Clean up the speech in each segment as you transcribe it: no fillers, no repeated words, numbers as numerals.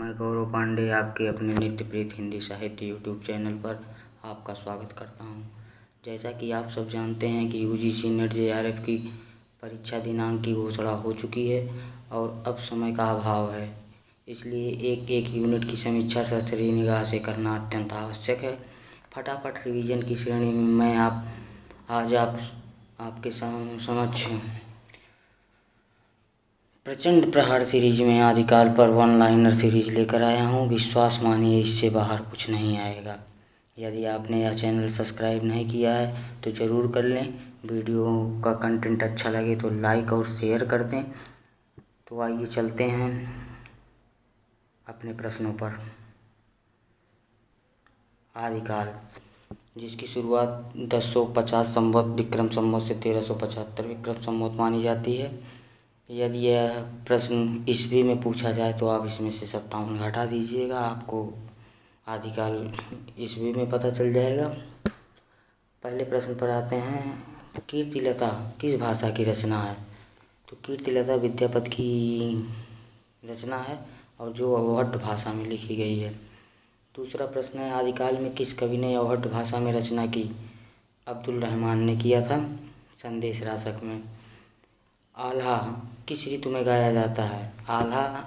मैं गौरव पांडे आपके अपने नित्य प्रीत हिंदी साहित्य यूट्यूब चैनल पर आपका स्वागत करता हूं। जैसा कि आप सब जानते हैं कि यूजीसी नेट जेआरएफ की परीक्षा दिनांक की घोषणा हो चुकी है और अब समय का अभाव है, इसलिए एक एक यूनिट की समीक्षा सरसरी निगाह से करना अत्यंत आवश्यक है। फटाफट रिवीजन की श्रेणी में मैं आज आपके समक्ष प्रचंड प्रहार सीरीज में आदिकाल पर वन लाइनर सीरीज लेकर आया हूँ। विश्वास मानिए, इससे बाहर कुछ नहीं आएगा। यदि आपने यह चैनल सब्सक्राइब नहीं किया है तो ज़रूर कर लें। वीडियो का कंटेंट अच्छा लगे तो लाइक और शेयर कर दें। तो आइए चलते हैं अपने प्रश्नों पर। आदिकाल, जिसकी शुरुआत 1050 संवत विक्रम संवत से 1375 विक्रम संवत मानी जाती है। यदि यह प्रश्न ईस्वी में पूछा जाए तो आप इसमें से 57 घटा दीजिएगा, आपको आदिकाल ईस्वी में पता चल जाएगा। पहले प्रश्न पर आते हैं। कीर्तिलता किस भाषा की रचना है? तो कीर्तिलता विद्यापति की रचना है और जो अवहट्ट भाषा में लिखी गई है। दूसरा प्रश्न है, आदिकाल में किस कवि ने अवहट्ट भाषा में रचना की? अब्दुल रहमान ने किया था संदेश रासक में। आल्हा किस ऋतु में गाया जाता है? आल्हा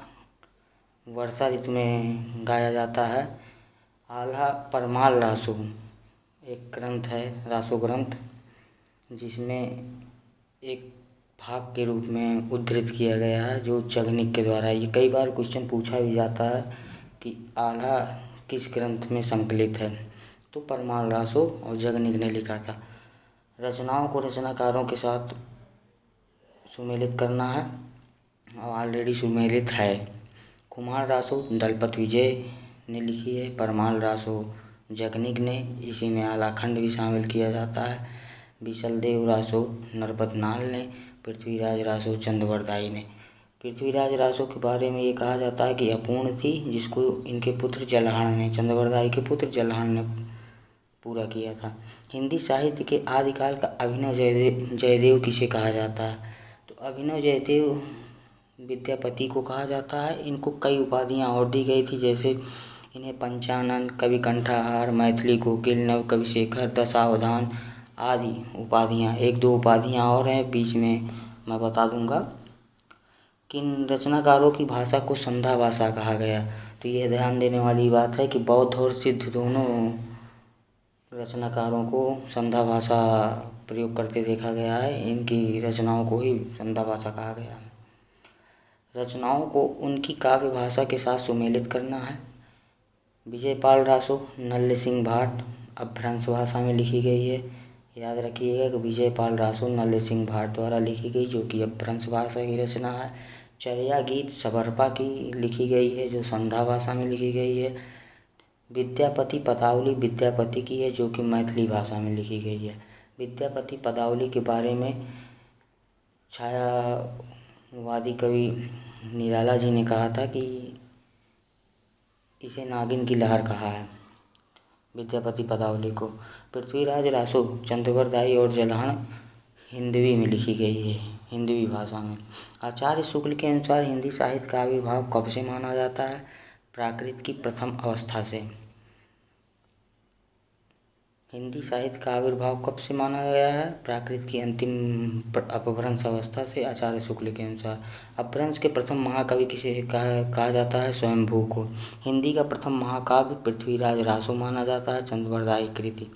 वर्षा ऋतु में गाया जाता है। आल्हा परमाल रासो एक ग्रंथ है, रासो ग्रंथ, जिसमें एक भाग के रूप में उद्धृत किया गया है जो जगनिक के द्वारा। ये कई बार क्वेश्चन पूछा भी जाता है कि आल्हा किस ग्रंथ में संकलित है, तो परमाल रासो और जगनिक ने लिखा था। रचनाओं को रचनाकारों के साथ सुमेलित करना है और ऑलरेडी सुमेलित है। कुमार रासो दलपत विजय ने लिखी है, परमाल रासो जगनिक ने, इसी में आलाखंड भी शामिल किया जाता है। विशलदेव रासो नरपत नाल ने, पृथ्वीराज रासो चंदवरदाई ने। पृथ्वीराज रासो के बारे में ये कहा जाता है कि अपूर्ण थी, जिसको इनके पुत्र जलहण ने, चंदवरदाई के पुत्र जलहण ने पूरा किया था। हिंदी साहित्य के आदिकाल का अभिनव जयदेव किसे कहा जाता है? तो अभिनव जयदेव विद्यापति को कहा जाता है। इनको कई उपाधियां और दी गई थी, जैसे इन्हें पंचानन, कवि कंठाहार, मैथिली कोकिल, नव कवि शेखर, दशावधान आदि उपाधियां। एक दो उपाधियां और हैं, बीच में मैं बता दूंगा। किन रचनाकारों की भाषा को संधा भाषा कहा गया? तो यह ध्यान देने वाली बात है कि बौद्ध और सिद्ध दोनों रचनाकारों को संधा भाषा प्रयोग करते देखा गया है। इनकी रचनाओं को ही संधा भाषा कहा गया है। रचनाओं को उनकी काव्य भाषा के साथ सुमेलित करना है। विजयपाल रासो नल्ले सिंह भाट अपभ्रंश भाषा में लिखी गई है। याद रखिएगा कि विजयपाल रासो नल्ले सिंह भाट द्वारा लिखी गई, जो कि अपभ्रंश भाषा की रचना है। चर्या गीत सबरपा की लिखी गई है, जो संधा भाषा में लिखी गई है। विद्यापति पदावली विद्यापति की है, जो कि मैथिली भाषा में लिखी गई है। विद्यापति पदावली के बारे में छायावादी कवि निराला जी ने कहा था कि इसे नागिन की लहर कहा है, विद्यापति पदावली को। पृथ्वीराज रासो चंदवरदाई और जलहण हिंदवी में लिखी गई है, हिंदवी भाषा में। आचार्य शुक्ल के अनुसार हिंदी साहित्य का आविर्भाव कब से माना जाता है? प्राकृत की प्रथम अवस्था से। हिंदी साहित्य का आविर्भाव कब से माना गया है? प्राकृत की अंतिम अपभ्रंश अवस्था से, आचार्य शुक्ल के अनुसार। अपभ्रंश के प्रथम महाकवि किसे कहा जाता है? स्वयंभू को। हिंदी का प्रथम महाकाव्य पृथ्वीराज रासो माना जाता है, चंदवरदाई कृति।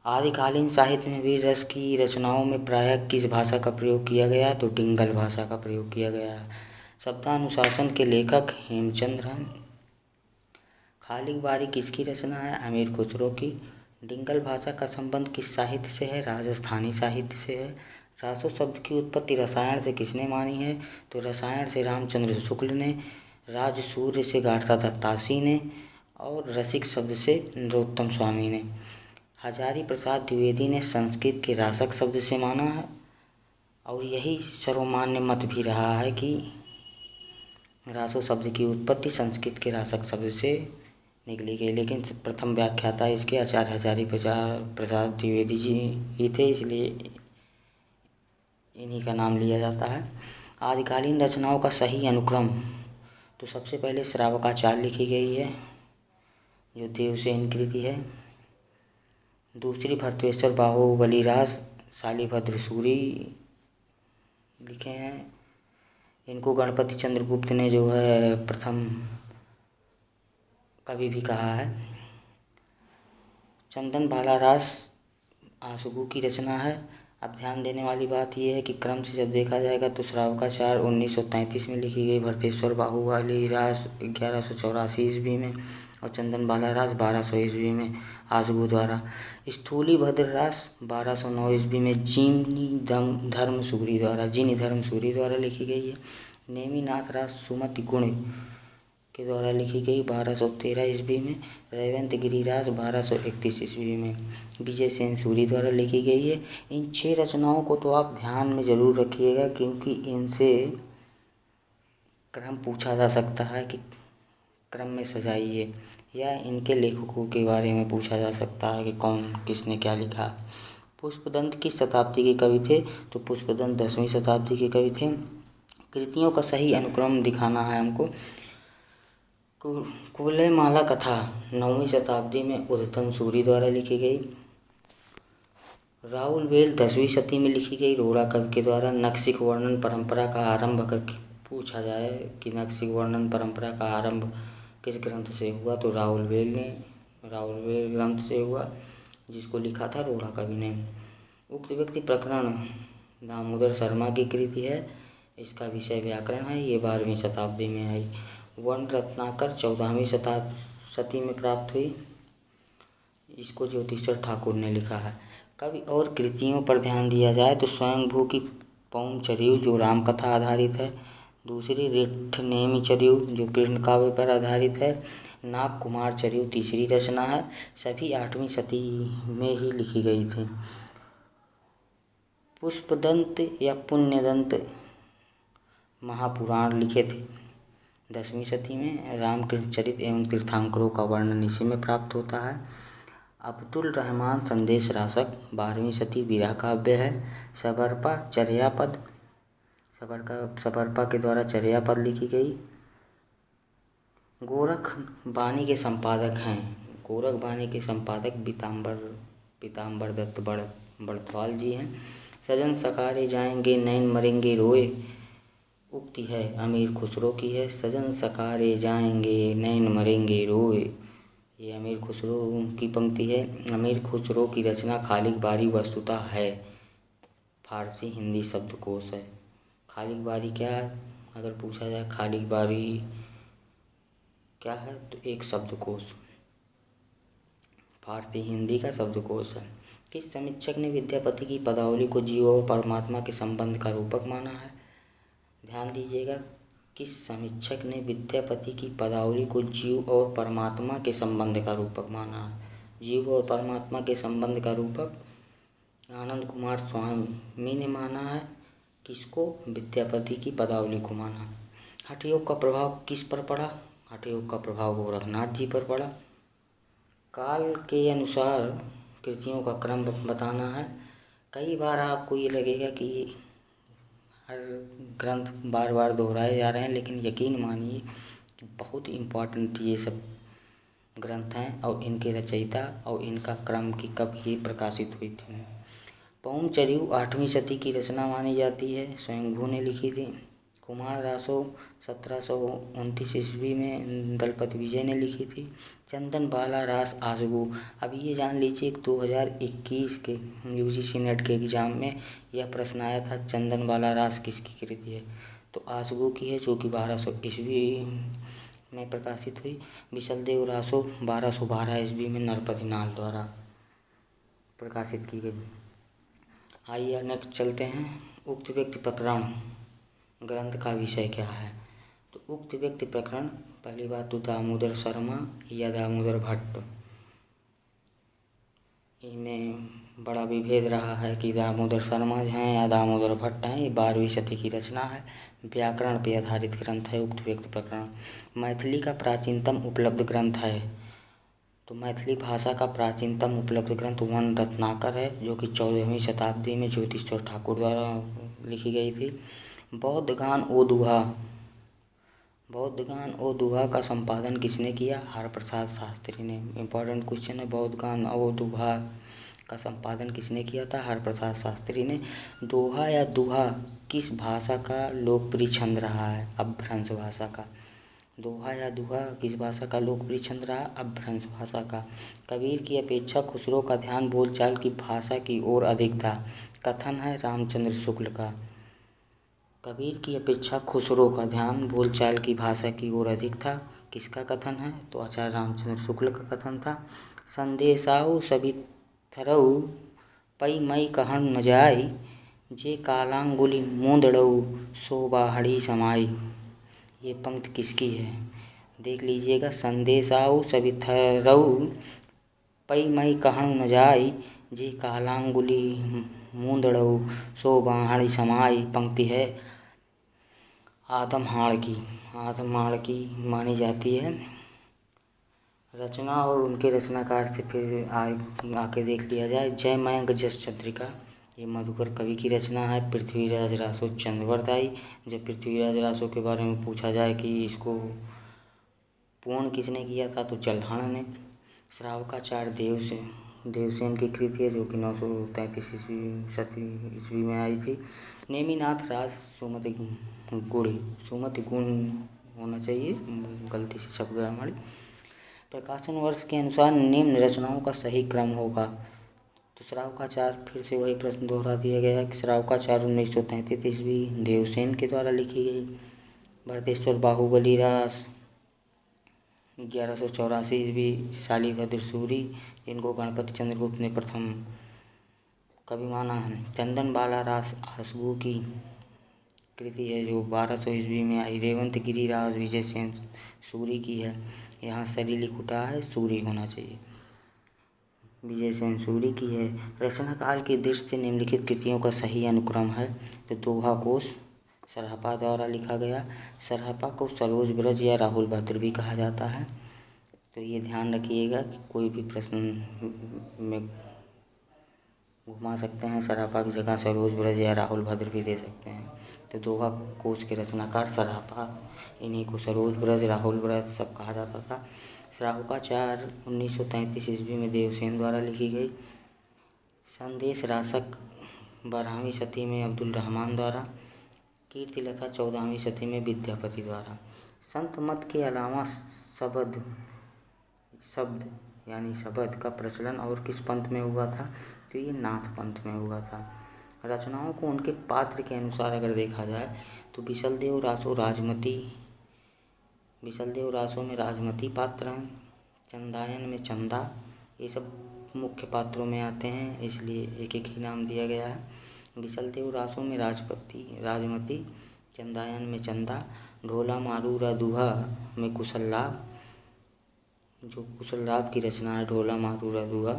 आदिकालीन साहित्य में वीर रस की रचनाओं में प्रायः किस भाषा का प्रयोग किया गया? तो डिंगल भाषा का प्रयोग किया गया है। शब्दानुशासन के लेखक हेमचंद्र हैं। खालिक बारी किसकी रचना है? अमीर खुसरो की। डिंगल भाषा का संबंध किस साहित्य से है? राजस्थानी साहित्य से है। रासो शब्द की उत्पत्ति रसायन से किसने मानी है? तो रसायन से रामचंद्र शुक्ल ने, राजसूर्य से गाढ़ता दत्तासी ने और रसिक शब्द से नरोत्तम स्वामी ने। हजारी प्रसाद द्विवेदी ने संस्कृत के रासक शब्द से माना है और यही सर्वमान्य मत भी रहा है कि रासो शब्द की उत्पत्ति संस्कृत के रासक शब्द से निकली गई। लेकिन प्रथम व्याख्याता इसके आचार्य हजारी प्रसाद द्विवेदी जी ही थे, इसलिए इन्हीं का नाम लिया जाता है। आदिकालीन रचनाओं का सही अनुक्रम तो सबसे पहले श्रावकाचार्य लिखी गई है, जो देवसेन कृति है। दूसरी भरतेश्वर बाहुबली रास शालिभद्र सूरी लिखे हैं। इनको गणपति चंद्रगुप्त ने जो है प्रथम कवि भी कहा है। चंदन बाला रास आशुगु की रचना है। अब ध्यान देने वाली बात यह है कि क्रम से जब देखा जाएगा तो श्रावकाचार्य 1933 में लिखी गई, भरतेश्वर बाहुबली रास 1184 ईस्वी में और चंदन बाला रास 1200 ईस्वी में आशुगु द्वारा। स्थूली भद्र रास 1209 ईस्वी में जीनी धर्मसूरी द्वारा लिखी गई है। नेमिनाथ रास सुमति गुण के द्वारा लिखी गई 1213 ईस्वी में। रेवंत गिरिराज 1231 ईस्वी में विजय सेन सूरी द्वारा लिखी गई है। इन 6 रचनाओं को तो आप ध्यान में ज़रूर रखिएगा, क्योंकि इनसे क्रम पूछा जा सकता है कि क्रम में सजाइए, या इनके लेखकों के बारे में पूछा जा सकता है कि कौन किसने क्या लिखा। पुष्पदंत किस शताब्दी के कवि थे? तो पुष्पदंत 10वीं शताब्दी के कवि थे। कृतियों का सही अनुक्रम दिखाना है हमको। कुवलयमाला कथा 9वीं शताब्दी में उद्धतन सूरी द्वारा लिखी गई। राहुल वेल 10वीं शती में लिखी गई रोड़ा कवि के द्वारा। नखशिख वर्णन परंपरा का आरंभ अगर पूछा जाए कि नखशिख वर्णन परंपरा का आरंभ किस ग्रंथ से हुआ, तो राहुल वेल ग्रंथ से हुआ, जिसको लिखा था रोड़ा कवि ने। उक्त व्यक्ति प्रकरण दामोदर शर्मा की कृति है। इसका विषय व्याकरण है। ये 12वीं शताब्दी में आई। वर्ण रत्नाकर 14वीं शती में प्राप्त हुई। इसको ज्योतिषर ठाकुर ने लिखा है। कवि और कृतियों पर ध्यान दिया जाए तो स्वयंभू की पौम चरियु जो रामकथा आधारित है। दूसरी रिठ नेमि चरियु जो कृष्ण काव्य पर आधारित है। नाग कुमार चरियु तीसरी रचना है। सभी 8वीं शती में ही लिखी गई थी। पुष्पदंत या पुण्यदंत महापुराण लिखे थे 10वीं शती में। रामकृष्ण चरित एवं तीर्थंकरों का वर्णन इसी में प्राप्त होता है। अब्दुल रहमान संदेश रासक 12वीं शती विरह काव्य है। सबरपा चर्यापद सबरपा के द्वारा चर्यापद लिखी गई। गोरख बानी के संपादक पीताम्बर दत्त बड़थवाल जी हैं। सजन सकारे जाएंगे नैन मरेंगे रोए उक्ति है अमीर खुसरो की है। सजन सकारे जाएंगे नैन मरेंगे रोए, ये अमीर खुसरो की पंक्ति है। अमीर खुसरो की रचना खालिक बारी वस्तुतः है फारसी हिंदी शब्दकोश है। खालिक बारी क्या है? अगर पूछा जाए खालिक बारी क्या है, तो एक शब्दकोश, फारसी हिंदी का शब्दकोश है। किस समीक्षक ने विद्यापति की पदावली को जीव और परमात्मा के संबंध का रूपक माना है? ध्यान दीजिएगा, किस समीक्षक ने विद्यापति की पदावली को जीव और परमात्मा के संबंध का रूपक माना है? जीव और परमात्मा के संबंध का रूपक आनंद कुमार स्वामी ने माना है। किसको? विद्यापति की पदावली को माना। हठयोग का प्रभाव किस पर पड़ा? हठयोग का प्रभाव गोरखनाथ जी पर पड़ा। काल के अनुसार कृतियों का क्रम बताना है। कई बार आपको ये लगेगा कि हर ग्रंथ बार बार दोहराए जा रहे हैं, लेकिन यकीन मानिए कि बहुत इम्पोर्टेंट ये सब ग्रंथ हैं और इनके रचयिता और इनका क्रम की कब ये प्रकाशित हुई थी। पौम चरियु 8वीं शती की रचना मानी जाती है। स्वयंभू ने लिखी थी। कुमार रासो 1729 ईस्वी में दलपति विजय ने लिखी थी। चंदन बाला रास आशुगु, अब ये जान लीजिए 2021 के यूजीसी नेट के एग्ज़ाम में यह प्रश्न आया था, चंदन बाला रास किसकी कृति है? तो आशुगु की है, जो कि 1200 ईस्वी में प्रकाशित हुई। विशलदेव रासो 1212 ईस्वी में नरपति नाल द्वारा प्रकाशित की गई। आइए नेक्स्ट चलते हैं। उक्त व्यक्ति प्रकरण ग्रंथ का विषय क्या है? तो उक्त व्यक्ति प्रकरण, पहली बात तो दामोदर शर्मा या दामोदर भट्ट, इनमें बड़ा विभेद रहा है कि दामोदर शर्मा हैं या दामोदर भट्ट हैं। ये 12वीं शती की रचना है। व्याकरण पर आधारित ग्रंथ है उक्त व्यक्ति प्रकरण। मैथिली का प्राचीनतम उपलब्ध ग्रंथ है। तो मैथिली भाषा का प्राचीनतम उपलब्ध ग्रंथ वर्ण रत्नाकर है, जो कि 14वीं शताब्दी में ज्योतिषचर ठाकुर द्वारा लिखी गई थी। बौद्ध गान ओ दुहा बौद्ध ज्ञान और दोहा का संपादन किसने किया? हरप्रसाद शास्त्री ने। इम्पोर्टेंट क्वेश्चन है, बौद्ध ज्ञान और दोहा का संपादन किसने किया था? हरप्रसाद शास्त्री ने। दोहा या दुहा किस भाषा का लोकप्रिय छंद रहा है? अपभ्रंश भाषा का। दोहा या दुहा किस भाषा का लोकप्रिय छंद रहा? अपभ्रंश भाषा का। कबीर की अपेक्षा खुसरो का ध्यान बोलचाल की भाषा की ओर अधिक था। कथन है रामचंद्र शुक्ल का। कबीर की अपेक्षा खुसरो का ध्यान बोलचाल की भाषा की ओर अधिक था। किसका कथन है? तो आचार्य रामचंद्र शुक्ल का कथन था। संदेशाऊ सभी थरऊ पई मई कहन न जाई, जे कालांगुली मूंदड़ऊ सो बाहड़ी समाई। ये पंक्ति किसकी है? देख लीजिएगा। संदेशाऊ सभी थरऊ पई मई कहन न जाई, जे कालांगुली मूंदड़ऊ सो बाहड़ी समाई। पंक्ति है आदमहाड़ की। आदमहाड़ की मानी जाती है। रचना और उनके रचनाकार से फिर आके देख लिया जाए। जय मयंक जस चंद्रिका, ये मधुकर कवि की रचना है। पृथ्वीराज रासो चंद्रवरदाई। जब पृथ्वीराज रासो के बारे में पूछा जाए कि इसको पूर्ण किसने किया था, तो चल्हान ने। श्रावकाचार्य देवसेन की कृति है, जो कि 933 ईस्वी में आई थी। नेमिनाथ राज सुमति गुण होना चाहिए, गलती से छप गया हमारी। प्रकाशन वर्ष के अनुसार निम्न रचनाओं का सही क्रम होगा। तो श्रावकाचार्य, फिर से वही प्रश्न दोहरा दिया गया कि श्रावकाचार्य 1933 ईस्वी देवसेन के द्वारा लिखी गई। भरतेश्वर बाहुबली रास 1184 ईस्वी शालिभद्र सूरी, जिनको गणपति चंद्रगुप्त ने प्रथम कवि माना है। चंदन बाला रास आसगू की कृति है, जो 1200 ईस्वी में आई। रेवंत गिरी रास विजय सेन सूरी की है। यहाँ सरी लिख उठा है, सूरी होना चाहिए। विजय सेन सूरी की है। रचना काल की दृष्टि से निम्नलिखित कृतियों का सही अनुक्रम है। तो दोहा कोश सरहपा द्वारा लिखा गया। सरहपा को सरोज ब्रज या राहुल भद्र भी कहा जाता है। तो ये ध्यान रखिएगा कि कोई भी प्रश्न में घुमा सकते हैं। सरहपा की जगह सरोज ब्रज या राहुल भद्र भी दे सकते हैं। तो दोहा कोश के रचनाकार सरहपा, इन्हीं को सरोज ब्रज, राहुल ब्रज सब कहा जाता था। श्रावकाचार्य 1933 ईस्वी में देवसेन द्वारा लिखी गई। संदेश रासक 12वीं शती में अब्दुल रहमान द्वारा। कीर्तिलता 14वीं शती में विद्यापति द्वारा। संत मत के अलावा शब्द यानी शब्द का प्रचलन और किस पंथ में हुआ था? तो ये नाथ पंथ में हुआ था। रचनाओं को उनके पात्र के अनुसार अगर देखा जाए तो बिसलदेव रासो में राजमती पात्र हैं। चंदायन में चंदा, ये सब मुख्य पात्रों में आते हैं, इसलिए एक एक ही नाम दिया गया है। बिसलदेव रासो में राजमती, चंदायन में चंदा, ढोला मारूरा दुहा में कुशल लाभ, जो कुशल लाभ की रचना है। ढोला मारूरा दुहा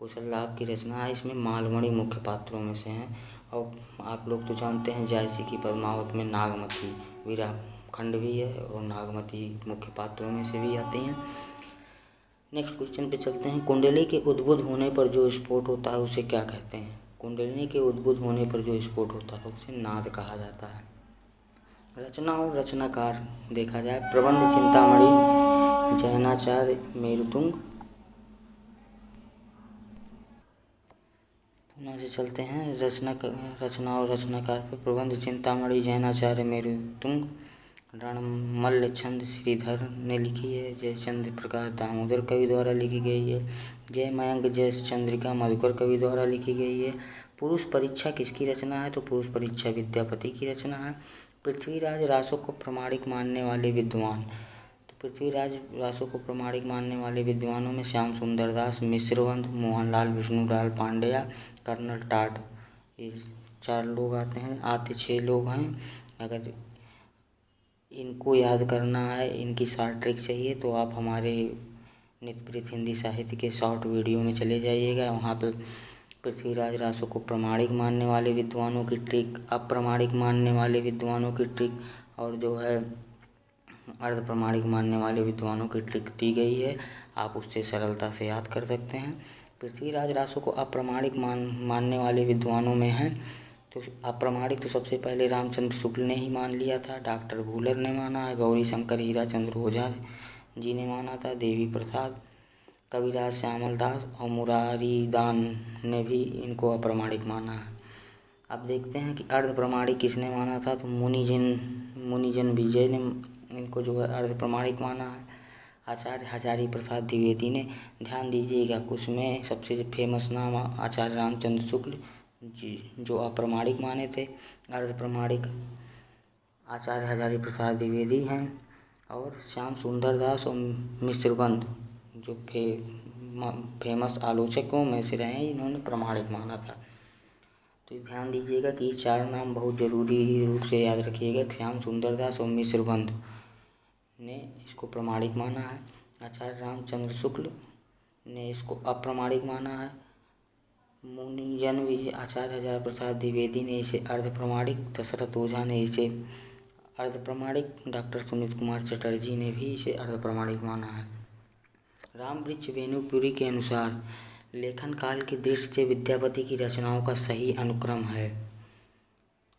कुशल लाभ की रचना है। इसमें मालवणी मुख्य पात्रों में से हैं। और आप लोग तो जानते हैं जायसी की पद्मावत में नागमती वीरा खंड भी है और नागमती मुख्य पात्रों में से भी आती हैं। नेक्स्ट क्वेश्चन पे चलते हैं। कुंडली के उद्भुत होने पर जो स्फोट होता है उसे क्या कहते हैं? कुंडली के उद्भुत होने पर जो स्फोट होता है उसे नाद कहा जाता है। रचना और रचनाकार देखा जाए। प्रबंध चिंतामणि जैनाचार्य मेरुतुंग। पुनः से चलते हैं रचना और रचनाकार पे। प्रबंध चिंतामणि जैनाचार्य मेरुतुंग। रणमल्ल छंद श्रीधर ने लिखी है। जयचंद्र प्रकाश दामोदर कवि द्वारा लिखी गई है। जय मयंक जस चंद्रिका मधुकर कवि द्वारा लिखी गई है। पुरुष परीक्षा किसकी रचना है? तो पुरुष परीक्षा विद्यापति की रचना है। पृथ्वीराज रासो को प्रामाणिक मानने वाले विद्वान। तो पृथ्वीराज रासो को प्रामाणिक मानने वाले विद्वानों में श्याम सुंदर दास, मिश्रवंध, मोहनलाल विष्णुलाल पांड्या, कर्नल टाट, ये 4 लोग आते 6 लोग हैं। अगर इनको याद करना है, इनकी शॉर्ट ट्रिक चाहिए तो आप हमारे नित्यप्रत हिंदी साहित्य के शॉर्ट वीडियो में चले जाइएगा। वहाँ पे पृथ्वीराज रासो को प्रामाणिक मानने वाले विद्वानों की ट्रिक, अप्रामाणिक मानने वाले विद्वानों की ट्रिक और जो है अर्ध प्रामाणिक मानने वाले विद्वानों की ट्रिक दी गई है। आप उससे सरलता से याद कर सकते हैं। पृथ्वीराज रासो को अप्रामाणिक मानने वाले विद्वानों में हैं तो अप्रमाणिक तो सबसे पहले रामचंद्र शुक्ल ने ही मान लिया था, डॉक्टर भूलर ने माना है, गौरी शंकर हीराचंद्र ओझा जी ने माना था, देवी प्रसाद, कविराज श्यामल दास और मुरारी दान ने भी इनको अप्रमाणिक माना है। अब देखते हैं कि अर्ध प्रमाणिक किसने माना था, तो मुनिजन विजय ने इनको जो है अर्ध प्रमाणिक माना है। आचार्य हजारी प्रसाद द्विवेदी ने, ध्यान दीजिएगा उसमें सबसे फेमस नाम आचार्य रामचंद्र शुक्ल जी जो अप्रमाणिक माने थे। अर्ध प्रमाणिक आचार्य हजारी प्रसाद द्विवेदी हैं और श्याम सुंदर दास और मिश्रबंध जो फेमस आलोचकों में से रहे हैं, इन्होंने प्रमाणिक माना था। तो ध्यान दीजिएगा कि ये चार नाम बहुत ज़रूरी रूप से याद रखिएगा। श्याम सुंदर दास और मिश्रबंध ने इसको प्रमाणिक माना है। आचार्य रामचंद्र शुक्ल ने इसको अप्रमाणिक माना है। मुनिजन भी आचार्य हजारी प्रसाद द्विवेदी ने इसे अर्ध प्रमाणिक, दशरथ ओझा ने इसे अर्ध प्रमाणिक, डॉक्टर सुनीत कुमार चटर्जी ने भी इसे अर्ध प्रमाणिक माना है। रामवृक्ष वेणुपुरी के अनुसार लेखन काल की दृष्टि से विद्यापति की रचनाओं का सही अनुक्रम है।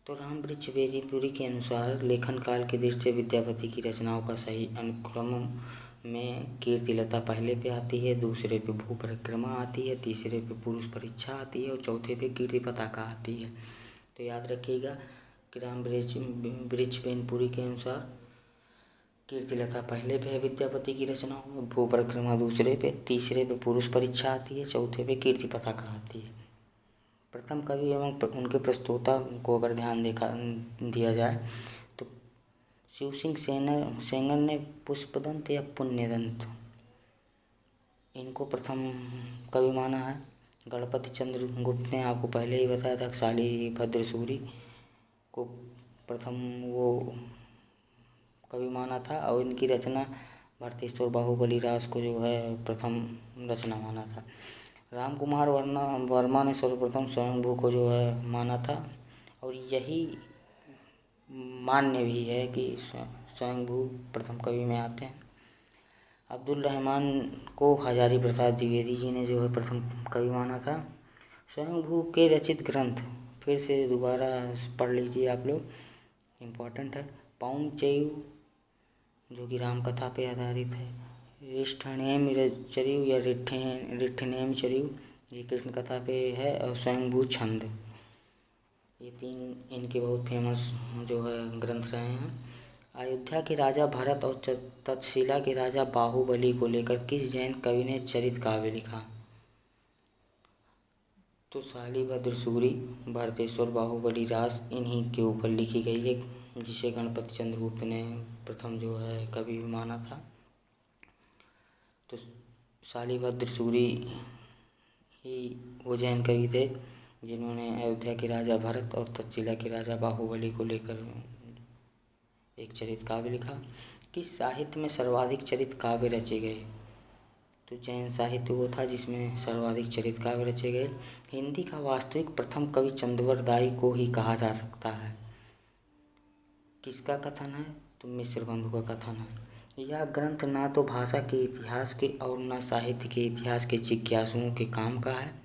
तो रामवृक्ष वेणुपुरी के अनुसार लेखन काल की दृष्टि से विद्यापति की रचनाओं का सही अनुक्रम में कीर्तिलता पहले पे आती है, दूसरे पे भू परिक्रमा आती है, तीसरे पे पुरुष परीक्षा आती है और चौथे पे कीर्ति पताका आती है। तो याद रखिएगा कि रामवृक्ष वेणुपुरी के अनुसार कीर्तिलता पहले पे है विद्यापति की रचनाओं में, भू परिक्रमा दूसरे पे, तीसरे पे पुरुष परीक्षा आती है, चौथे पे कीर्ति पताका आती है। प्रथम कवि एवं उनके प्रस्तोता को अगर ध्यान दिया जाए तो शिव सिंह सेंगर ने पुष्पदंत या पुण्यदंत इनको प्रथम कवि माना है। गणपति चंद्र गुप्त ने आपको पहले ही बताया था शालिभद्र सूरी को प्रथम वो कवि माना था और इनकी रचना भरतेश्वर बाहुबली रास को जो है प्रथम रचना माना था। राम कुमार वर्मा ने सर्वप्रथम स्वयंभू को जो है माना था और यही मान्य भी है कि स्वयंभू प्रथम कवि में आते हैं। अब्दुल रहमान को हजारी प्रसाद द्विवेदी जी ने जो है प्रथम कवि माना था। स्वयंभू के रचित ग्रंथ फिर से दोबारा पढ़ लीजिए आप लोग, इम्पोर्टेंट है। पाउंचेयु जो कि राम कथा पे आधारित है, रिष्ठनेम चरियु या रिठनेम चरियु ये कृष्ण कथा पे है और स्वयंभू छंद, ये तीन इनके बहुत फेमस जो है ग्रंथ रहे हैं। अयोध्या के राजा भरत और तक्षशिला के राजा बाहुबली को लेकर किस जैन कवि ने चरित काव्य लिखा? तो शालिभद्र सूरी, भरतेश्वर बाहुबली रास इन्हीं के ऊपर लिखी गई है, जिसे गणपति चंद्रगुप्त ने प्रथम जो है कवि माना था। तो शालिभद्र सूरी ही वो जैन कवि थे जिन्होंने अयोध्या के राजा भरत और तक्षशिला के राजा बाहुबली को लेकर एक चरित काव्य लिखा। किस साहित्य में सर्वाधिक चरित काव्य रचे गए? तो जैन साहित्य वो था जिसमें सर्वाधिक चरित काव्य रचे गए। हिंदी का वास्तविक प्रथम कवि चंद्रवरदाई को ही कहा जा सकता है। किसका कथन है? तो मिश्रबंधु का कथन है। यह ग्रंथ ना तो भाषा के इतिहास के और न साहित्य के इतिहास के जिज्ञासुओं के काम का है।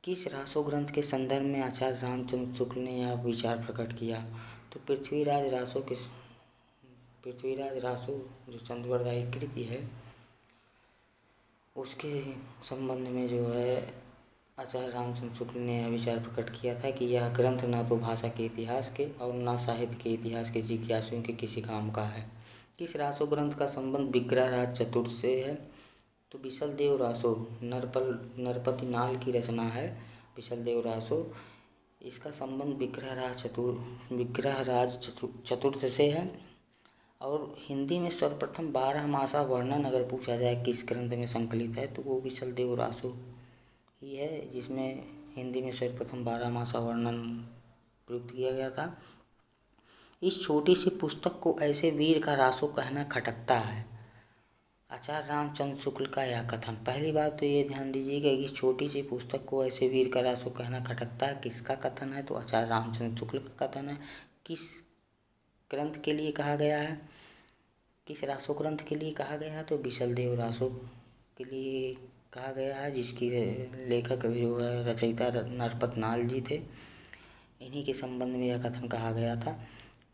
किस रासो ग्रंथ के संदर्भ में आचार्य रामचंद्र शुक्ल ने यह विचार प्रकट किया? तो पृथ्वीराज रासो जो चंद्रवरदाई कृति है उसके संबंध में जो है आचार्य रामचंद्र शुक्ल ने यह विचार प्रकट किया था कि यह ग्रंथ न तो भाषा के इतिहास के और न साहित्य के इतिहास के जिज्ञासुओं के किसी काम का है। किस रासो ग्रंथ का संबंध विग्रहराज चतुर्थ से है? तो विशलदेव रासो नरपति नाल की रचना है विशलदेव रासो। इसका संबंध विग्रहराज चतुर्थ से है। और हिंदी में सर्वप्रथम 12 मासा वर्णन अगर पूछा जाए किस ग्रंथ में संकलित है तो वो विशलदेव रासो ही है, जिसमें हिंदी में सर्वप्रथम 12 मासा वर्णन प्रयुक्त किया गया था। इस छोटी सी पुस्तक को ऐसे वीर का रासो कहना खटकता है। आचार्य रामचंद्र शुक्ल का यह कथन, पहली बात तो ये ध्यान दीजिएगा कि इस छोटी सी पुस्तक को ऐसे वीर का रासो कहना खटकता है, किसका कथन है? तो आचार्य रामचंद्र शुक्ल का कथन है। किस ग्रंथ के लिए कहा गया है? किस रासो ग्रंथ के लिए कहा गया है? तो विशलदेव रासो के लिए कहा गया है, जिसकी लेखक जो है रचयिता नरपत नाल जी थे। इन्हीं के संबंध में यह कथन कहा गया था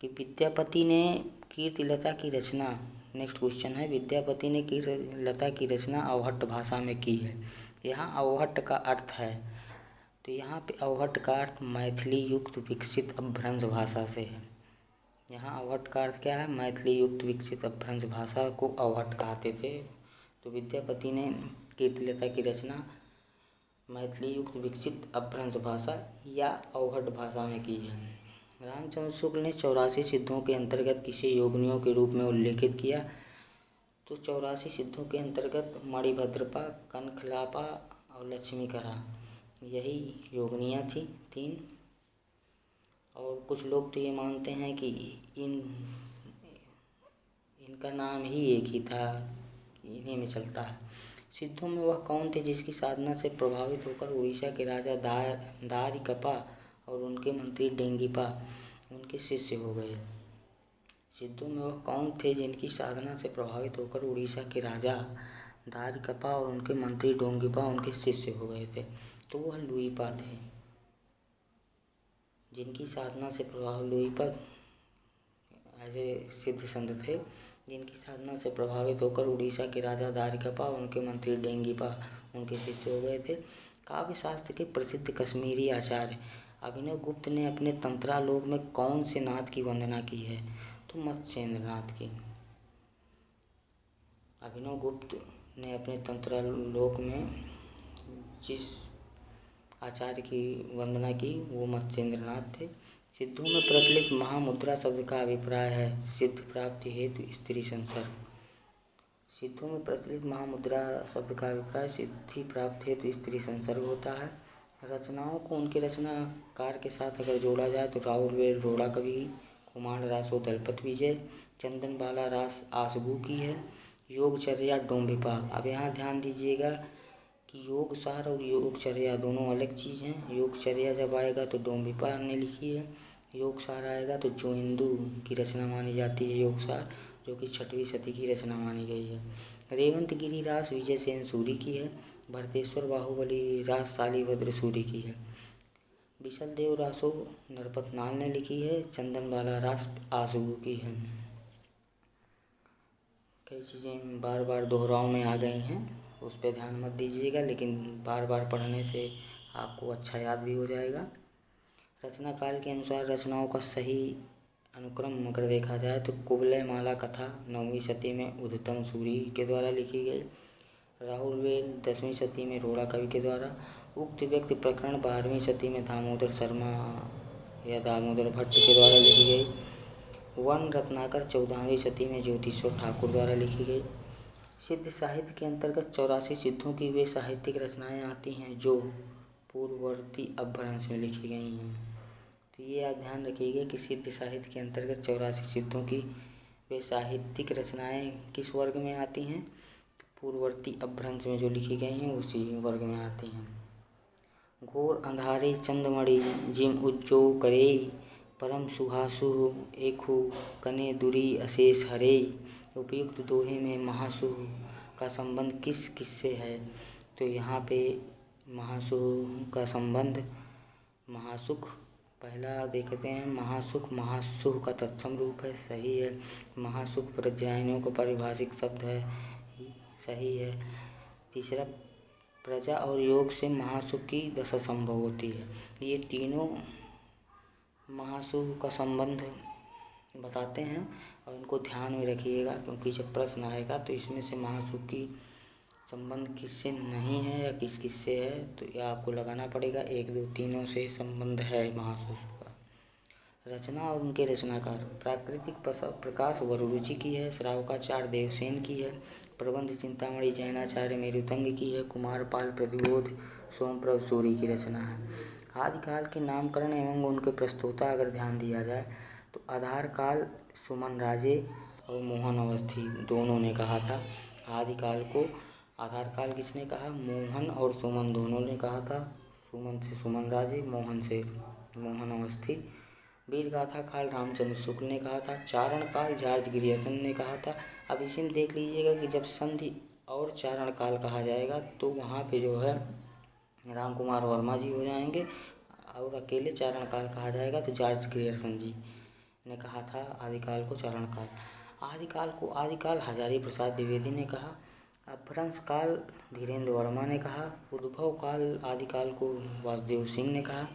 कि विद्यापति ने कीर्तिलता की रचना, नेक्स्ट क्वेश्चन है, विद्यापति ने कीर्तिलता की रचना अवहट्ट भाषा में की है। यहाँ अवहट्ट का अर्थ है, तो यहाँ पे अवहट्ट का अर्थ मैथिली युक्त विकसित अपभ्रंश भाषा से है। यहाँ अवहट्ट का अर्थ क्या है? मैथिली युक्त विकसित अपभ्रंश भाषा को अवहट्ट कहते थे। तो विद्यापति ने कीर्तिलता की रचना मैथिली युक्त विकसित अपभ्रंश भाषा या अवहट्ट भाषा में की है। रामचंद्र शुक्ल ने 84 सिद्धों के अंतर्गत किसे योगिनियों के रूप में उल्लेखित किया? तो 84 सिद्धों के अंतर्गत मणिभद्रपा, कनखलापा और लक्ष्मीकरा, यही योगिनियाँ थी 3। और कुछ लोग तो ये मानते हैं कि इनका नाम ही एक ही था, इन्हीं में चलता है। सिद्धों में वह कौन थे जिसकी साधना से प्रभावित होकर उड़ीसा के राजा दारिकपा और उनके मंत्री डेंगीपा उनके शिष्य हो गए? सिद्धों में वह कौन थे जिनकी साधना से प्रभावित होकर उड़ीसा के राजा दारिकपा और उनके मंत्री डोंगीपा उनके शिष्य हो गए थे? तो वह लुइपा थे, जिनकी साधना से प्रभावित, लुइपा ऐसे सिद्ध संत थे जिनकी साधना से प्रभावित होकर उड़ीसा के राजा दारिकपा और उनके मंत्री डेंगीपा उनके शिष्य हो गए थे। काव्य शास्त्र के प्रसिद्ध कश्मीरी आचार्य अभिनव गुप्त ने अपने तंत्रालोक में कौन से नाथ की वंदना की है? तो मत्स्येंद्र नाथ की। अभिनव गुप्त ने अपने तंत्रालोक में जिस आचार्य की वंदना की वो मत्स्येंद्र नाथ थे। सिद्धों में प्रचलित महामुद्रा शब्द का अभिप्राय है सिद्ध प्राप्ति हेतु स्त्री संसर्ग। सिद्धों में प्रचलित महामुद्रा शब्द का अभिप्राय सिद्धि प्राप्ति हेतु स्त्री संसर्ग होता है। रचनाओं को उनके रचनाकार के साथ अगर जोड़ा जाए तो राउरवेल रोड़ा कवि, कुमार रासो दलपत विजय, चंदन बाला रास आसबू की है, योगचर्या डोंबिपा। अब यहाँ ध्यान दीजिएगा कि योगसार और योगचर्या दोनों अलग चीज़ हैं। योगचर्या जब आएगा तो डोंबिपा ने लिखी है, योगसार आएगा तो जोइंदू की रचना मानी जाती है योगसार, जो कि 6वीं सदी की रचना मानी गई है। रेवंत गिरी रास विजय सेन सूरी की है, भरतेश्वर बाहुबली रास शालिभद्र सूरी की है, विशल देव रासो नरपतनाल ने लिखी है, चंदन बाला रास आसुगु की है। कई चीज़ें बार बार दोहराव में आ गई हैं, उस पर ध्यान मत दीजिएगा, लेकिन बार बार पढ़ने से आपको अच्छा याद भी हो जाएगा। रचना काल के अनुसार रचनाओं का सही अनुक्रम अगर देखा जाए तो कुवलय माला कथा 9वीं सदी में उद्धतम सूरी के द्वारा लिखी गई, राहुलवेल 10वीं सदी में रोड़ा कवि के द्वारा, उक्त व्यक्ति प्रकरण 12वीं सदी में दामोदर शर्मा या दामोदर भट्ट के द्वारा लिखी गई, वन रत्नाकर 14वीं सदी में ज्योतिश्वर ठाकुर द्वारा लिखी गई। सिद्ध साहित्य के अंतर्गत 84 सिद्धों की वे साहित्यिक रचनाएं आती हैं जो पूर्ववर्ती अपभ्रंश में लिखी गई हैं। तो ये आप ध्यान रखिएगा कि सिद्ध साहित्य के अंतर्गत 84 सिद्धों की वे साहित्यिक रचनाएं किस वर्ग में आती हैं? पूर्ववर्ती अपभ्रंश में जो लिखी गई हैं उसी वर्ग में आती हैं। घोर अंधारे चंदमणि जिम उज्जो करे, परम सुहासु एकु कने दुरी अशेष हरे, उपयुक्त दोहे में महासुह का संबंध किस किससे है? तो यहाँ पे महासुह का संबंध महासुख, पहला देखते हैं महासुख, महासुह का तत्सम रूप है, सही है। महासुख प्रज्ञानियों का पारिभाषिक शब्द है, सही है। तीसरा, प्रजा और योग से महासुख की दशा संभव होती है। ये तीनों महासुख का संबंध बताते हैं और इनको ध्यान में रखिएगा, क्योंकि जब प्रश्न आएगा तो इसमें से महासुख की संबंध किससे नहीं है या किस किससे है तो यह आपको लगाना पड़ेगा। 1, 2, तीनों से संबंध है महासुख का। रचना और उनके रचनाकार, प्राकृतिक प्रकाश वरुरुचि की है, श्रावकाचार्य देवसेन की है, प्रबंध चिंतामणि जैनाचार्य मेरुतंग की है, कुमारपाल प्रतिबोध सोमप्रभ सूरी की रचना है। आदिकाल के नामकरण एवं उनके प्रस्तोता अगर ध्यान दिया जाए तो आधार काल सुमन राजे और मोहन अवस्थी दोनों ने कहा था। आदिकाल को आधार काल किसने कहा? मोहन और सुमन दोनों ने कहा था। सुमन से सुमन राजे, मोहन से मोहन अवस्थी। वीर गाथा काल रामचंद्र शुक्ल ने कहा था। चारण काल जॉर्ज ग्रियर्सन ने कहा था। अब इसी में देख लीजिएगा कि जब संधि और चारण काल कहा जाएगा तो वहाँ पे जो है राम कुमार वर्मा जी हो जाएंगे और अकेले चारण काल कहा जाएगा तो जॉर्ज ग्रियर्सन जी ने कहा था आदिकाल को चारण काल। आदिकाल हजारी प्रसाद द्विवेदी ने कहा। अपभ्रंश काल धीरेन्द्र वर्मा ने कहा। उद्भव काल आदिकाल को वासुदेव सिंह ने कहा।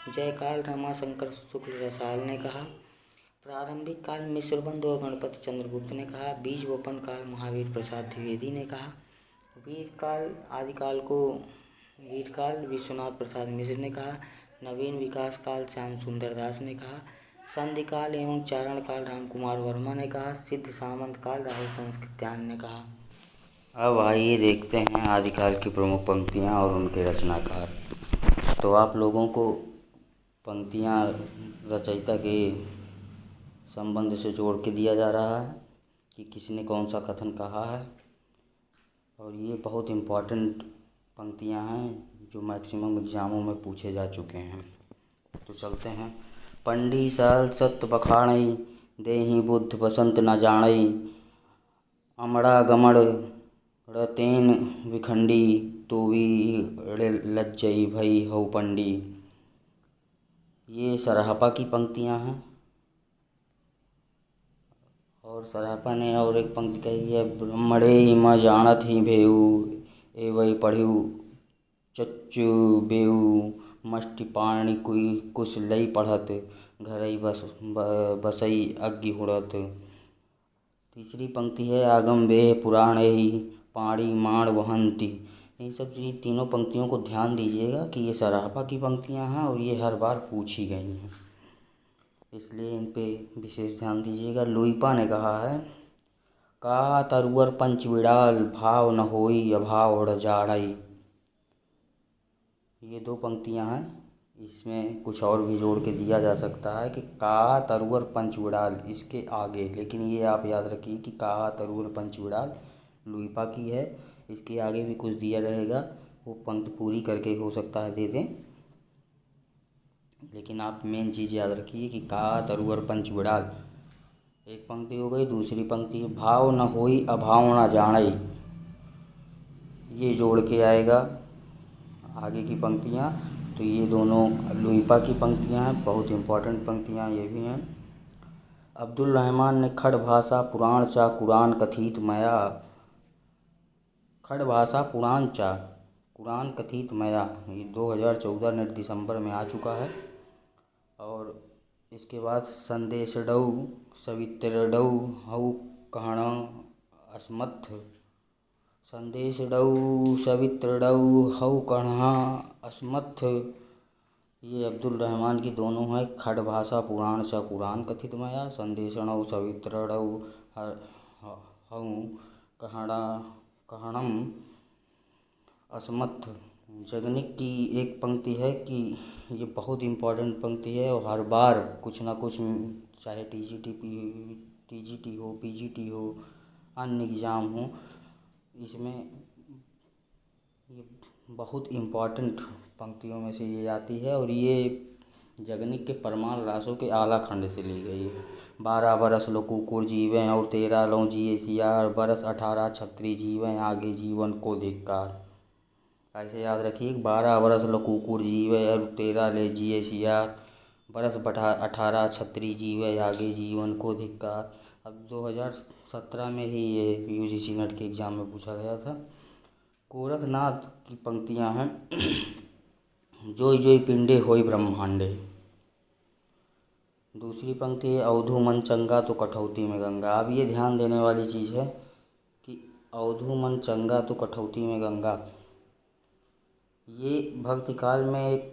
जय काल रमाशंकर शुक्ल रसाल ने कहा। प्रारंभिक काल मिश्रबंधु और गणपति चंद्रगुप्त ने कहा। बीज वपन काल महावीर प्रसाद द्विवेदी ने कहा। वीर काल विश्वनाथ प्रसाद मिश्र ने कहा। नवीन विकास काल श्याम सुंदर दास ने कहा। संधि काल एवं चारण काल रामकुमार वर्मा ने कहा। सिद्ध सामंत काल राहुल संस्कृत्यान ने कहा। अब आइए देखते हैं आदिकाल की प्रमुख पंक्तियाँ और उनके रचनाकार। तो आप लोगों को पंक्तियाँ रचयिता के संबंध से जोड़ के दिया जा रहा है कि किसने कौन सा कथन कहा है, और ये बहुत इम्पॉर्टेंट पंक्तियाँ हैं जो मैक्सिमम एग्ज़ामों में पूछे जा चुके हैं। तो चलते हैं। पंडी साल सत्य बखाणई, देहि बुद्ध बसंत न जानई, अमड़ा गमड़ रतेन विखंडी, तोवी लज्जई भई हऊ पंडी। ये सराहपा की पंक्तियाँ हैं। और सराहपा ने और एक पंक्ति कही है। ब्रह्मणे म जानत ही भेऊ, एवं पढ़ू चच्चू बेऊ, मष्टि पाणी कुश लई पढ़त, घरई बसई अग्नि हुड़त। तीसरी पंक्ति है। आगम वेह पुराणहि, पाणी माण वहंती। इन सब तीनों पंक्तियों को ध्यान दीजिएगा कि ये सराहपा की पंक्तियां हैं और ये हर बार पूछी गई हैं, इसलिए इन पे विशेष ध्यान दीजिएगा। लुइपा ने कहा है। का तरुअर पंच विड़ाल, भाव न होई अभाव उड़ जाड़ई। ये दो पंक्तियां हैं। इसमें कुछ और भी जोड़ के दिया जा सकता है कि का तरुअर पंच विड़ाल इसके आगे, लेकिन ये आप याद रखिए कि का तरुअर पंच विड़ाल लुइपा की है। इसके आगे भी कुछ दिया रहेगा, वो पंक्ति पूरी करके हो सकता है दे दें, लेकिन आप मेन चीज़ याद रखिए कि का तरुअर पंच विड़ाल एक पंक्ति हो गई। दूसरी पंक्ति भाव न होई अभाव न जानई, ये जोड़ के आएगा आगे की पंक्तियाँ। तो ये दोनों लुइपा की पंक्तियाँ हैं, बहुत इम्पोर्टेंट पंक्तियाँ ये भी हैं। अब्दुल रहमान ने खड़ भाषा पुराण चा कुरान कथित मया, खड़ भाषा पुराण चा कुरान कथित मया, ये 2014 दिसंबर में आ चुका है। और इसके बाद संदेशडऊ सवितरडऊ हऊ कहणा अस्मत्थ, संदेशडऊ सवितरडऊ हऊ कहणा अस्मत्थ, ये अब्दुल रहमान की दोनों है। खड़ भाषा पुराण सा कुरान कथित मया, संदेशणऊ सवितरडऊ हऊ कहणम अस्मत्थ। जगनिक की एक पंक्ति है कि ये बहुत इम्पोर्टेंट पंक्ति है और हर बार कुछ ना कुछ, चाहे टीजीटी हो, पीजीटी हो, अन्य एग्ज़ाम हो, इसमें ये बहुत इम्पोर्टेंट पंक्तियों में से ये आती है। और ये जगनिक के परमाण रासों के आला खंड से ली गई है। 12 बरस लो कुकुर जीवें और 13 लो जिए सियार, बरस 18 छत्री जीवें आगे जीवन को धिक्कार। ऐसे याद रखिए। 12 बरस लो कुकुर जीवे और 13 ले जिए सियार, बरस 18 छत्री जीवे आगे जीवन को धिक्कार। अब 2017 में ही ये यूजीसी नेट के एग्ज़ाम में पूछा गया था। गोरखनाथ की पंक्तियां हैं। जोई जोई पिंडे होई ब्रह्मांडे। दूसरी पंक्ति है। अवधू मन चंगा तो कठौती में गंगा। अब ये ध्यान देने वाली चीज़ है कि अवधू मन चंगा तो कठौती में गंगा, ये भक्ति काल में एक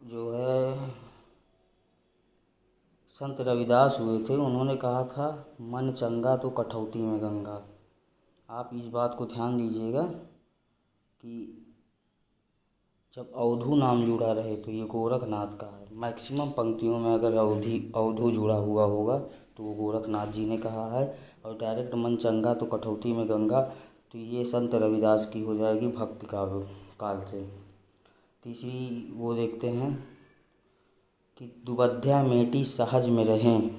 जो है संत रविदास हुए थे, उन्होंने कहा था मन चंगा तो कठौती में गंगा। आप इस बात को ध्यान दीजिएगा कि जब अवधू नाम जुड़ा रहे तो ये गोरखनाथ का है। मैक्सिमम पंक्तियों में अगर अवधू जुड़ा हुआ होगा तो वो गोरखनाथ जी ने कहा है। और डायरेक्ट मन चंगा तो कठौती में गंगा, तो ये संत रविदास की हो जाएगी भक्ति काल से। तीसरी वो देखते हैं कि दुबध्या मेटी सहज में रहें,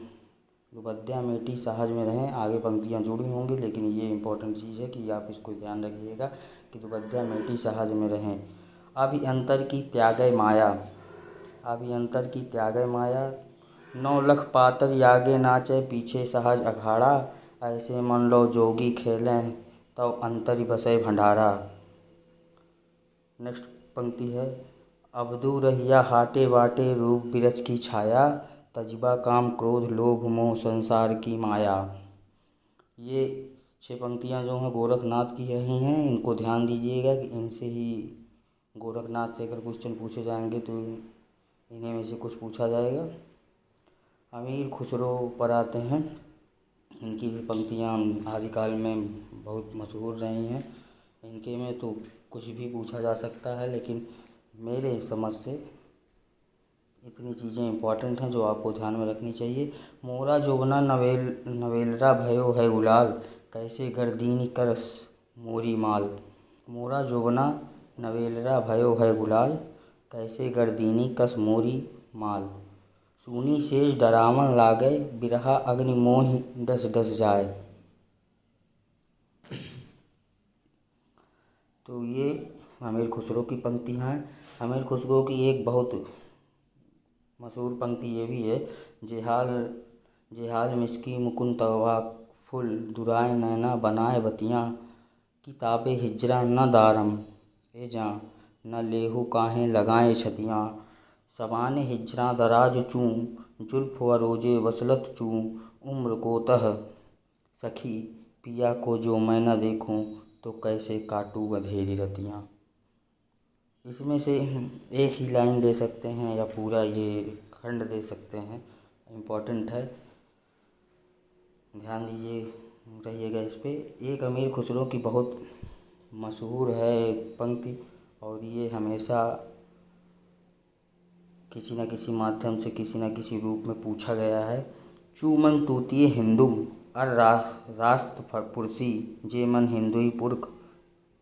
दुबध्या मेटी सहज में रहें। आगे पंक्तियाँ जुड़ी होंगी, लेकिन ये इम्पोर्टेंट चीज़ है कि आप इसको ध्यान रखिएगा कि दुबध्या मेटी सहज में रहें। अभि अंतर की त्यागय माया, अभियंतर की त्यागे माया। 9 लख पातर यागे नाचे, पीछे सहज अखाड़ा। ऐसे मन लो जोगी खेलें, तब अंतरि बसे भंडारा। नेक्स्ट पंक्ति है, अवधू रहिया हाटे बाटे, रूप बिरछ की छाया। तजबा काम क्रोध लोभ मोह संसार की माया। ये 6 पंक्तियाँ जो हैं गोरखनाथ की रही हैं। इनको ध्यान दीजिएगा कि इनसे ही गोरखनाथ से अगर क्वेश्चन पूछे जाएंगे तो इन्हीं में से कुछ पूछा जाएगा। अमीर खुसरो पर आते हैं। इनकी भी पंक्तियाँ आदिकाल में बहुत मशहूर रही हैं। इनके में तो कुछ भी पूछा जा सकता है, लेकिन मेरे समझ से इतनी चीज़ें इम्पॉर्टेंट हैं जो आपको ध्यान में रखनी चाहिए। मोरा जोबना नवेलरा भयो है गुलाल, कैसे गर्दीनी करस मोरी माल। मोरा जोबना नवेलरा भयो है गुलाल, कैसे गर्दीनी कस मोरी माल। सूनी शेष डरावन लागे, बिरहा अग्नि मोहि डस डस जाए। तो ये अमीर खुसरो की पंक्तियाँ हैं। अमीर खुसरो की एक बहुत मशहूर पंक्ति ये भी है, जेहाल मिस्की मुकुंद तवा फुल, दुराए नैना बनाए बतियाँ। किताबे हिजरा न दारम ए जां, न लेहू काहें लगाए छतियाँ। सबाने हिजरा दराज चूं, जुल्फ व रोजे वसलत चूं। उम्र कोतह सखी पिया को जो मैं न देखूं, तो कैसे काटूँ अंधेरी रतियाँ। इसमें से एक ही लाइन दे सकते हैं या पूरा ये खंड दे सकते हैं, इम्पॉर्टेंट है, ध्यान दीजिए रहिएगा इस पे। एक अमीर खुसरो की बहुत मशहूर है पंक्ति, और ये हमेशा किसी न किसी माध्यम से किसी न किसी रूप में पूछा गया है। चूमन तूतिए हिंदू अर रास्त पुरसी, जे मन हिंदुई पुरख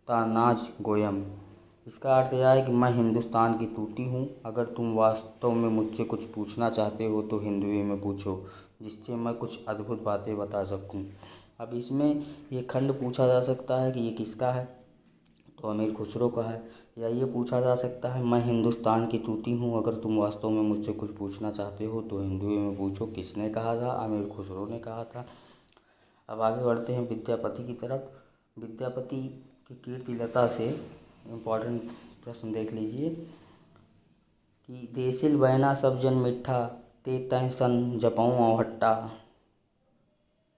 ता नाज गोयम। इसका अर्थ यह है कि मैं हिंदुस्तान की तूती हूँ, अगर तुम वास्तव में मुझसे कुछ पूछना चाहते हो तो हिंदुई में पूछो, जिससे मैं कुछ अद्भुत बातें बता सकूँ। अब इसमें ये खंड पूछा जा सकता है कि ये किसका है, तो अमीर खुसरो का है। या ये पूछा जा सकता है, मैं हिंदुस्तान की तूती हूँ, अगर तुम वास्तव में मुझसे कुछ पूछना चाहते हो तो हिंदुई में पूछो। किसने कहा था? अमीर खुसरो ने कहा था। अब आगे बढ़ते हैं विद्यापति की तरफ। विद्यापति की कीर्तिलता से इम्पॉर्टेंट प्रश्न देख लीजिए कि देसिल बैना सब जन मिट्ठा, ते तह सन जपऊँ औहट्टा।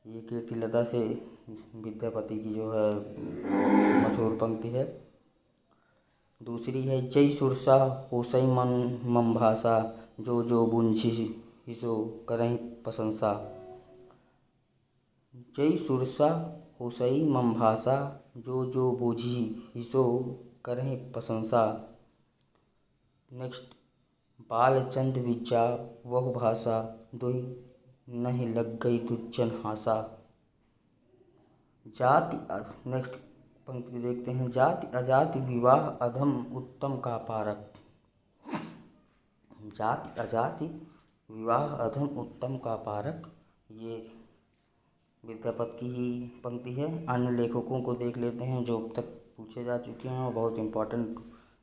ये कीर्तिलता से विद्यापति की जो है मशहूर पंक्ति है। दूसरी है, जय सुरसा होसई मन मम भाषा, जो जो बुंझी हिसो करहीं प्रशंसा। जय सुरसा होसई मम भाषा, जो जो बूझी हिसो करहीं प्रशंसा। नेक्स्ट, बालचंद विद्या वहु भाषा, दुहि नहीं लग गई दुज्जन हासा। जाति नेक्स्ट पंक्ति देखते हैं, जाति अजाति विवाह अधम उत्तम का पारक। जाति अजाति विवाह अधम उत्तम का पारक, ये विद्यापति की ही पंक्ति है। अन्य लेखकों को देख लेते हैं जो अब तक पूछे जा चुके हैं और बहुत इम्पोर्टेंट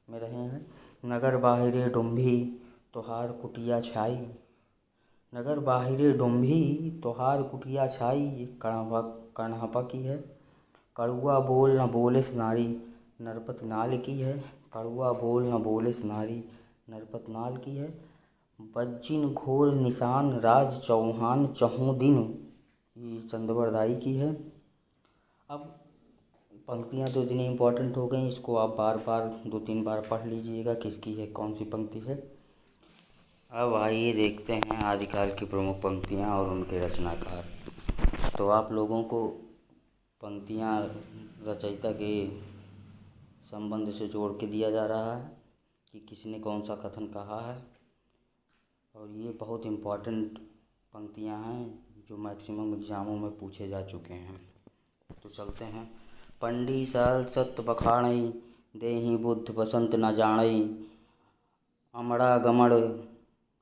में रहे हैं। नगर बाहिरे डुम्भी तोहार कुटिया छाई। नगर बाहिरे डुम्भी तोहार कुटिया छाई, ये कर्णहपा की है। कड़ुआ बोल न बोलिस नारी, नरपत नाल की है। कड़ुआ बोल न बोलिस नारी, नरपत नाल की है। बज्जिन घोर निशान राज चौहान चहूँ दिन, ये चंदवरदाई की है। अब पंक्तियाँ तो इतनी इम्पोर्टेंट हो गई, इसको आप बार बार 2-3 बार पढ़ लीजिएगा किसकी है, कौन सी पंक्ति है। अब आइए देखते हैं आदिकाल की प्रमुख पंक्तियाँ और उनके रचनाकार। तो आप लोगों को पंक्तियाँ रचयिता के संबंध से जोड़ के दिया जा रहा है कि किसने कौन सा कथन कहा है, और ये बहुत इम्पोर्टेंट पंक्तियाँ हैं जो मैक्सिमम एग्जामों में पूछे जा चुके हैं। तो चलते हैं। पंडी साल सत्य बखाणई, देहि बुद्ध बसंत न जानई। अमड़ा गमड़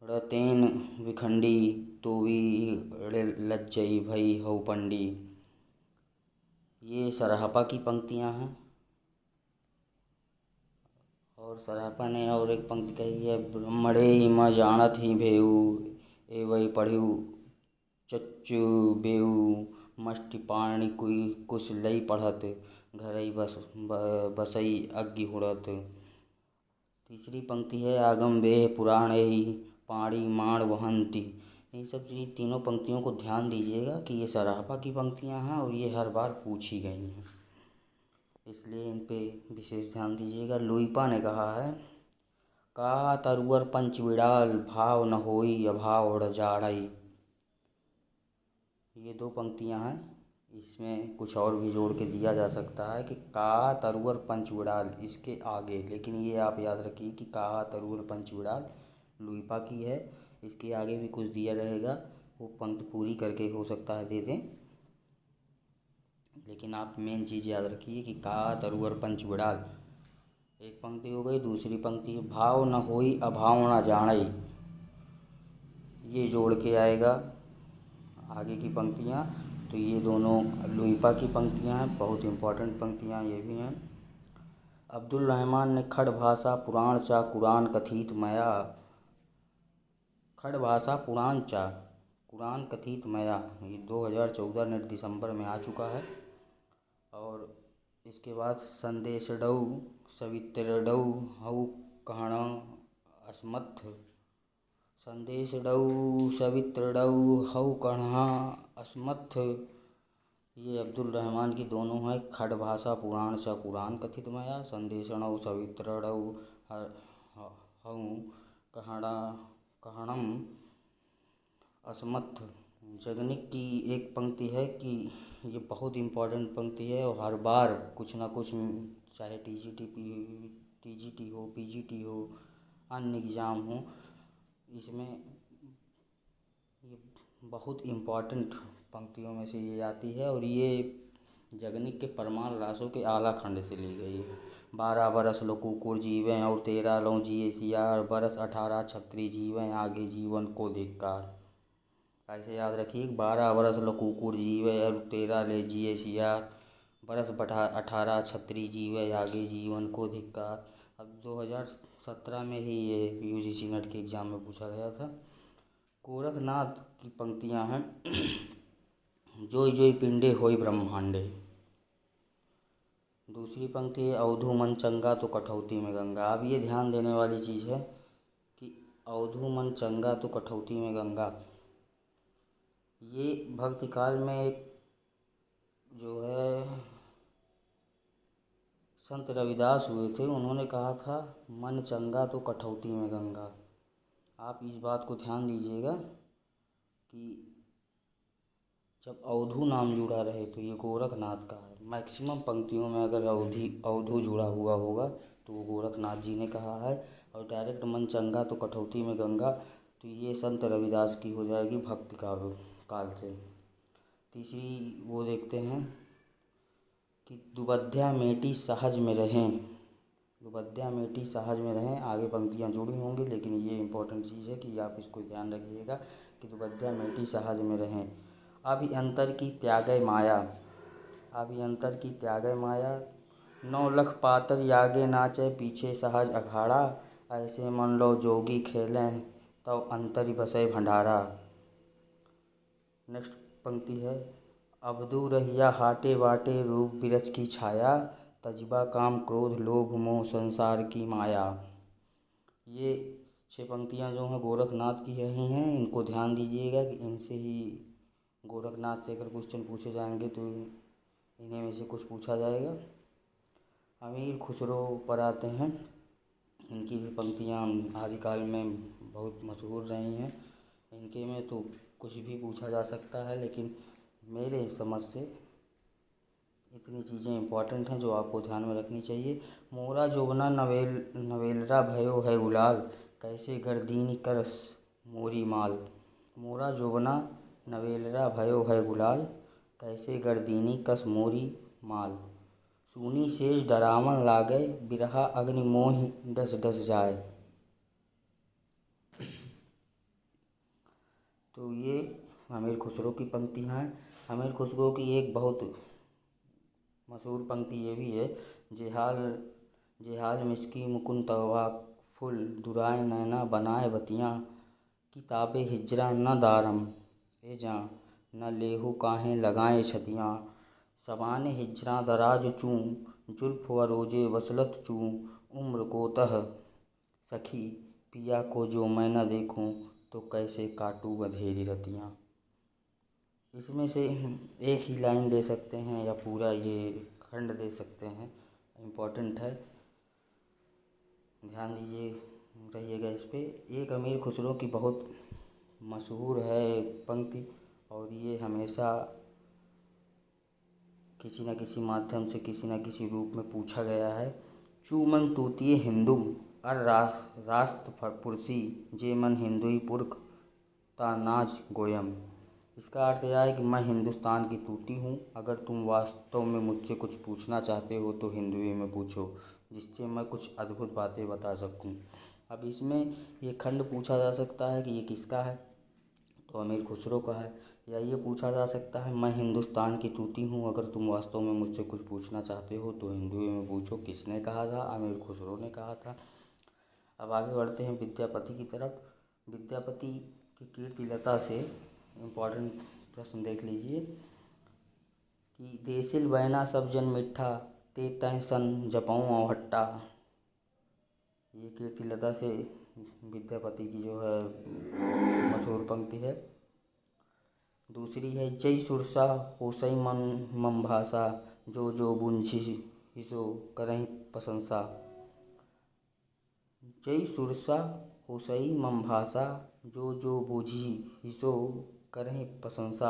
रतेन विखंडी, तोवी लज्जई भई हऊ पंडी। ये सरहपा की पंक्तियाँ हैं। और और सरापा ने और एक पंक्ति कही है, ब्रह्मणे म जानत ही भेऊ एवै पढ़ऊ चच्चु बेऊ मष्टि पाणि कुई कुश लई पढ़त घरई बसई अग्नि हुड़त। तीसरी पंक्ति है, आगम वेह पुराणै पाणि माण वहंती। इन सब तीनों पंक्तियों को ध्यान दीजिएगा कि ये सरापा की पंक्तियां हैं और ये हर बार पूछी गई हैं, इसलिए इन पे विशेष ध्यान दीजिएगा। लुइपा ने कहा है, का तरुअर पंच विडाल भाव न होई अभाव उड़ जाड़ई। ये दो पंक्तियां हैं, इसमें कुछ और भी जोड़ के दिया जा सकता है कि का तरुअर पंच विडाल इसके आगे, लेकिन ये आप याद रखिए कि का तरुअर पंच विडाल लुइपा की है, इसके आगे भी कुछ दिया रहेगा, वो पंक्ति पूरी करके हो सकता है दे दें, लेकिन आप मेन चीज़ याद रखिए कि का तरुअर पंच विडाल एक पंक्ति हो गई। दूसरी पंक्ति भाव न होई अभाव न जानई, ये जोड़ के आएगा आगे की पंक्तियाँ। तो ये दोनों लुइपा की पंक्तियाँ हैं, बहुत इम्पोर्टेंट पंक्तियाँ ये भी हैं। अब्दुल रहमान ने खड़ भाषा पुराण चा कुरान कथित मया, खड़ भाषा पुराण चा कुरान कथित मया, ये 2014 नेट दिसंबर में आ चुका है। और इसके बाद संदेशडौ सवितरडौ हऊ कहणा अस्मत्थ, संदेशडौ सवितरडौ हऊ कहणा अस्मत्थ, ये अब्दुल रहमान की दोनों हैं। खड़ भाषा पुराण सा कुरान कथित मया, संदेशणौ सवितरडौ हऊ कहणम अस्मत्थ। जगनिक की एक पंक्ति है कि ये बहुत इम्पोर्टेंट पंक्ति है और हर बार कुछ ना कुछ, चाहे टीजीटी हो, पीजीटी हो, अन्य एग्ज़ाम हो, इसमें ये बहुत इम्पोर्टेंट पंक्तियों में से ये आती है। और ये जगनिक के परमार रासों के आला खंड से ली गई है। 12 बरस लो कुकुर जीवें और 13 लो जिए सियार, बरस 18 छत्री जीवें आगे जीवन को धिक्कार। ऐसे याद रखिए, 12 बरस लो कुकुर जीवे और 13 ले जिए सियार, बरस 18 छत्री जीवे आगे जीवन को धिक्कार। अब 2017 में ही ये यूजीसी नेट के एग्ज़ाम में पूछा गया था। गोरखनाथ की पंक्तियां हैं, जोई जोई पिंडे होई ब्रह्मांडे। दूसरी पंक्ति है, अवधू मन चंगा तो कठौती में गंगा। अब ये ध्यान देने वाली चीज़ है कि अवधू मन चंगा तो कठौती में गंगा, ये भक्ति काल में एक जो है संत रविदास हुए थे, उन्होंने कहा था मन चंगा तो कठौती में गंगा। आप इस बात को ध्यान दीजिएगा कि जब अवधू नाम जुड़ा रहे तो ये गोरखनाथ का है। मैक्सिमम पंक्तियों में अगर अवधू जुड़ा हुआ होगा तो वो गोरखनाथ जी ने कहा है। और डायरेक्ट मन चंगा तो कठौती में गंगा, तो ये संत रविदास की हो जाएगी भक्ति काल से। तीसरी वो देखते हैं कि दुबध्या मेटी सहज में रहें, दुबध्या मेटी सहज में रहें। आगे पंक्तियाँ जुड़ी होंगी, लेकिन ये इम्पोर्टेंट चीज़ है कि आप इसको ध्यान रखिएगा कि दुबध्या मेटी सहज में रहें। अभिअंतर की त्यागय माया, अभिअंतर की त्यागय माया, 9 लख पातर यागे नाचे पीछे सहज अखाड़ा, ऐसे मन लो जोगी खेलें तब अंतरि बसै भंडारा। नेक्स्ट पंक्ति है, अवधू रहिया हाटे बाटे रूप बिरछ की छाया, तजबा काम क्रोध लोभ मोह संसार की माया। ये 6 पंक्तियाँ जो हैं गोरखनाथ की रही हैं, इनको ध्यान दीजिएगा कि इनसे ही गोरखनाथ से अगर क्वेश्चन पूछे जाएंगे तो इन्हीं में से कुछ पूछा जाएगा। अमीर खुसरो पर आते हैं, इनकी भी पंक्तियाँ आदिकाल में बहुत मशहूर रही हैं। इनके में तो कुछ भी पूछा जा सकता है, लेकिन मेरे समझ से इतनी चीज़ें इम्पोर्टेंट हैं जो आपको ध्यान में रखनी चाहिए। मोरा जोबना नवेलरा भयो है गुलाल, कैसे गर्दीनी करस मोरी माल। मोरा जोबना नवेलरा भयो है गुलाल, कैसे गर्दीनी कस मोरी माल। सूनी शेष डरावन लागे बिरहा अग्नि मोहि डस डस जाए। तो ये अमीर खुसरो की पंक्तियाँ हैं। अमीर खुसरो की एक बहुत मशहूर पंक्ति ये भी है, जेहाल जेहाल मिस्की मुकुन तवा फुल दुराए नैना बनाए बतियाँ किताबे हिजरा न दारम ए जां न लेहु काहें लगाए छतियाँ सबाने हिजरा दराज चूँ जुल्फ व रोजे वसलत चूँ उम्र को तह सखी पिया को जो मैं न देखूं तो कैसे काटूँ अंधेरी रतियाँ। इसमें से एक ही लाइन दे सकते हैं या पूरा ये खंड दे सकते हैं, इम्पोर्टेंट है, ध्यान दीजिए रहिएगा इस पे। एक अमीर खुसरो की बहुत मशहूर है पंक्ति और ये हमेशा किसी न किसी माध्यम से किसी न किसी रूप में पूछा गया है। चूमन तूतिए हिंदुम अर रास्त पुरसी जे मन हिंदुई पुरख तानाज गोयम। इसका अर्थ यह है कि मैं हिंदुस्तान की तूती हूँ, अगर तुम वास्तव में मुझसे कुछ पूछना चाहते हो तो हिंदुई में पूछो, जिससे मैं कुछ अद्भुत बातें बता सकूँ। अब इसमें ये खंड पूछा जा सकता है कि ये किसका है, तो अमीर खुसरो का है। या ये पूछा जा सकता है मैं हिंदुस्तान की तूती हूँ, अगर तुम वास्तव में मुझसे कुछ पूछना चाहते हो तो हिंदुई में पूछो। किसने कहा था? अमीर खुसरो ने कहा था। अब आगे बढ़ते हैं विद्यापति की तरफ। विद्यापति की कीर्तिलता से इम्पोर्टेंट प्रश्न देख लीजिए कि देसिल बैना सब जन मिठा ते तह सन जपऊँ हट्टा। ये कीर्तिलता से विद्यापति की जो है मशहूर पंक्ति है। दूसरी है जय सुरसा होसई मन मम भाषा जो जो बुंझी हिसो करहीं प्रशंसा। जय सुरसा होसई मम भाषा जो जो बूझी हिसो करहीं प्रशंसा।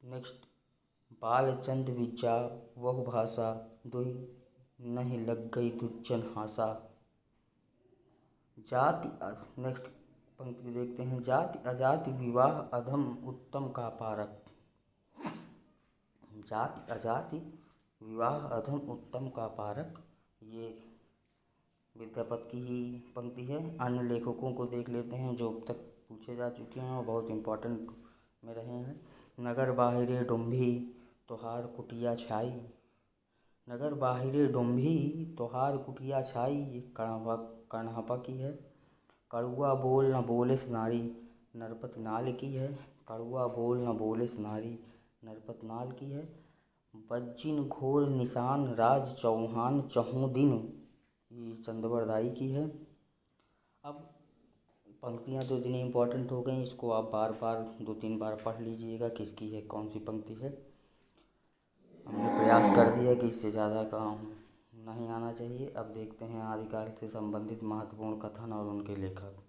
नेक्स्ट, बालचंद विद्या वह भाषा दुहि नहीं लग गई दुज्जन हासा। जाति नेक्स्ट पंक्ति देखते हैं। जाति अजाति विवाह अधम उत्तम का पारक। जाति अजाति विवाह अधम उत्तम का पारक, ये विद्यापति की ही पंक्ति है। अन्य लेखकों को देख लेते हैं जो अब तक पूछे जा चुके हैं और बहुत इम्पोर्टेंट में रहे हैं। नगर बाहिरे डुम्भी तोहार कुटिया छाई। नगर बाहिरे डुम्भी तोहार कुटिया छाई, ये कर्णहपा की है। कड़ुआ बोल न बोलिस नारी नरपत नाल की है। कड़ुआ बोल न बोलिस नारी नरपत नाल की है। बज्जिन घोर निशान राज चौहान चहु दिन, ये चंदबरदाई की है। अब पंक्तियाँ तो इतनी इम्पोर्टेंट हो गई, इसको आप बार बार 2-3 बार पढ़ लीजिएगा किसकी है, कौन सी पंक्ति है। हमने प्रयास कर दिया कि इससे ज़्यादा काम नहीं आना चाहिए। अब देखते हैं आदिकाल से संबंधित महत्वपूर्ण कथन और उनके लेखक।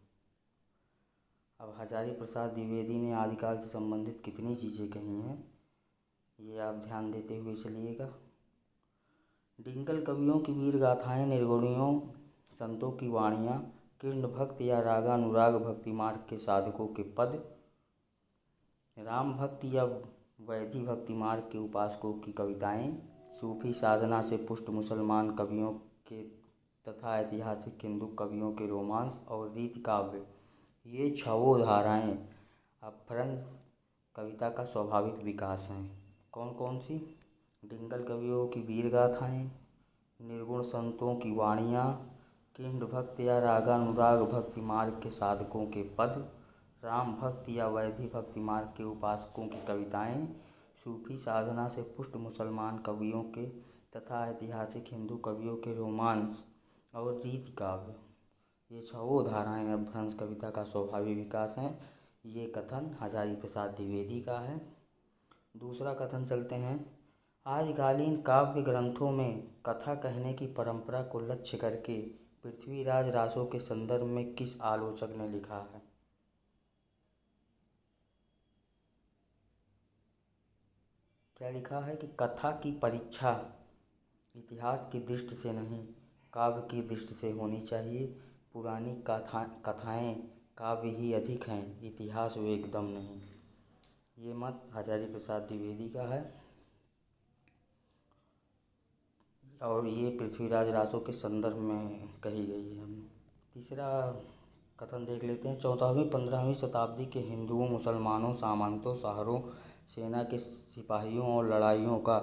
अब हजारी प्रसाद द्विवेदी ने आदिकाल से संबंधित कितनी चीज़ें कही हैं, ये आप ध्यान देते हुए चलिएगा। डिंगल कवियों की वीर गाथाएँ, निर्गुणियों संतों की वाणियाँ, कृष्ण भक्त या रागानुराग भक्ति मार्ग के साधकों के पद, राम भक्ति या वैधि भक्ति मार्ग के उपासकों की कविताएं, सूफी साधना से पुष्ट मुसलमान कवियों के तथा ऐतिहासिक हिंदू कवियों के रोमांस और रीति काव्य, ये छवों धाराएं अपभ्रंश कविता का स्वाभाविक विकास हैं। कौन कौन सी? डिंगल कवियों की वीर गाथाएँ, निर्गुण संतों की वाणियाँ, कृष्ण भक्त या रागानुराग भक्ति मार्ग के साधकों के पद, राम भक्ति या वैधि भक्ति मार्ग के उपासकों की कविताएं, सूफी साधना से पुष्ट मुसलमान कवियों के तथा ऐतिहासिक हिंदू कवियों के रोमांस और रीति काव्य, ये छवों धाराएं अपभ्रंश कविता का स्वाभाविक विकास हैं। ये कथन हजारी प्रसाद द्विवेदी का है। दूसरा कथन चलते हैं। आदिकालीन काव्य ग्रंथों में कथा कहने की परंपरा को लक्ष्य करके पृथ्वीराज रासो के संदर्भ में किस आलोचक ने लिखा है? क्या लिखा है कि कथा की परीक्षा इतिहास की दृष्टि से नहीं, काव्य की दृष्टि से होनी चाहिए। पुरानी कथाएं काव्य ही अधिक हैं, इतिहास वे एकदम नहीं। ये मत हजारी प्रसाद द्विवेदी का है और ये पृथ्वीराज रासो के संदर्भ में कही गई है। तीसरा कथन देख लेते हैं। 14वीं-15वीं शताब्दी के हिंदुओं, मुसलमानों, सामंतों, शाहरों, सेना के सिपाहियों और लड़ाइयों का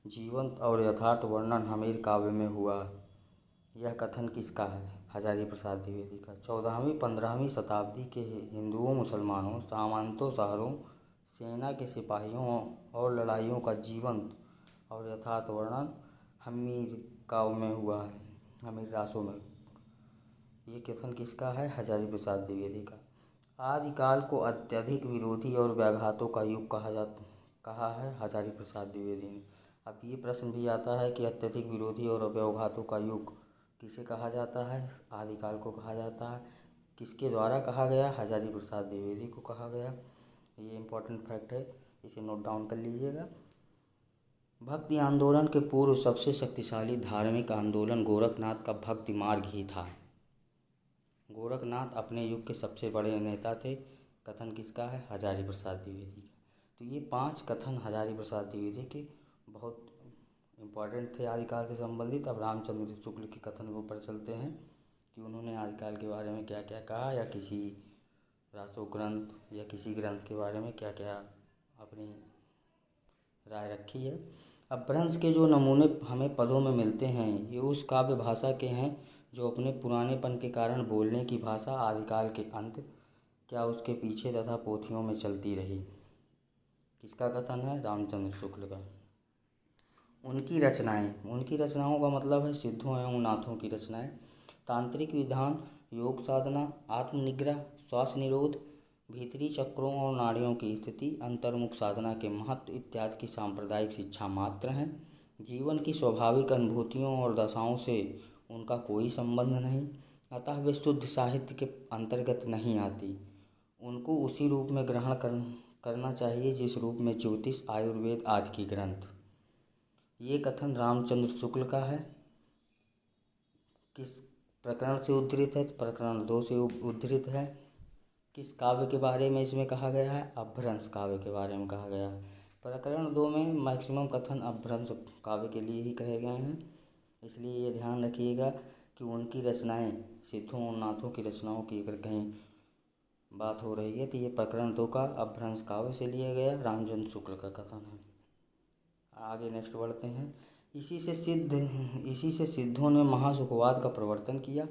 जीवंत और यथार्थ वर्णन हमीर काव्य में हुआ। यह कथन किसका है? हजारी प्रसाद द्विवेदी का। 14वीं-15वीं शताब्दी के हिंदुओं, मुसलमानों, सामंतों, शहरों, सेना के सिपाहियों और लड़ाइयों का जीवंत और यथार्थ वर्णन हमीर काव्य में हुआ है, हमीर रासों में। ये कथन किसका है? हजारी प्रसाद द्विवेदी का। आदिकाल को अत्यधिक विरोधी और व्याघातों का युग कहा है हजारी प्रसाद द्विवेदी ने। अब ये प्रश्न भी आता है कि अत्यधिक विरोधी और व्याघातों का युग किसे कहा जाता है? आदिकाल को कहा जाता है। किसके द्वारा कहा गया? हजारी प्रसाद द्विवेदी को कहा गया। ये इम्पोर्टेंट फैक्ट है, इसे नोट डाउन कर लीजिएगा। भक्ति आंदोलन के पूर्व सबसे शक्तिशाली धार्मिक आंदोलन गोरखनाथ का भक्ति मार्ग ही था। गोरखनाथ अपने युग के सबसे बड़े नेता थे। कथन किसका है? हजारी प्रसाद द्विवेदी का। तो ये 5 कथन हजारी प्रसाद द्विवेदी के बहुत इम्पॉर्टेंट थे आदिकाल से संबंधित। अब रामचंद्र शुक्ल के कथन के ऊपर चलते हैं कि उन्होंने आदिकाल के बारे में क्या क्या कहा, या किसी रासो ग्रंथ या किसी ग्रंथ के बारे में क्या क्या अपनी राय रखी है। अपभ्रंश के जो नमूने हमें पदों में मिलते हैं, ये उस काव्य भाषा के हैं जो अपने पुरानेपन के कारण बोलने की भाषा आदिकाल के अंत क्या उसके पीछे तथा पोथियों में चलती रही। किसका कथन है? रामचंद्र शुक्ल का। उनकी रचनाओं का मतलब है सिद्धों एवं नाथों की रचनाएं। तांत्रिक विधान, योग साधना, आत्मनिग्रह, श्वास निरोध, भीतरी चक्रों और नाड़ियों की स्थिति, अंतर्मुख साधना के महत्व इत्यादि की सांप्रदायिक शिक्षा मात्र हैं। जीवन की स्वाभाविक अनुभूतियों और दशाओं से उनका कोई संबंध नहीं, अतः वे शुद्ध साहित्य के अंतर्गत नहीं आती। उनको उसी रूप में ग्रहण करना चाहिए जिस रूप में ज्योतिष, आयुर्वेद आदि की ग्रंथ। ये कथन रामचंद्र शुक्ल का है। किस प्रकरण से उद्धृत है? प्रकरण 2 से उद्धृत है। किस काव्य के बारे में इसमें कहा गया है? अपभ्रंश काव्य के बारे में कहा गया है। प्रकरण 2 में मैक्सिमम कथन अपभ्रंश काव्य के लिए ही कहे गए हैं, इसलिए ये ध्यान रखिएगा कि उनकी रचनाएं सिद्धों और नाथों की रचनाओं की अगर कहीं बात हो रही है तो ये प्रकरण 2 का अपभ्रंश काव्य से लिया गया रामचंद्र शुक्ल का कथन है। आगे नेक्स्ट बढ़ते हैं। इसी से सिद्धों ने महासुखवाद का प्रवर्तन किया।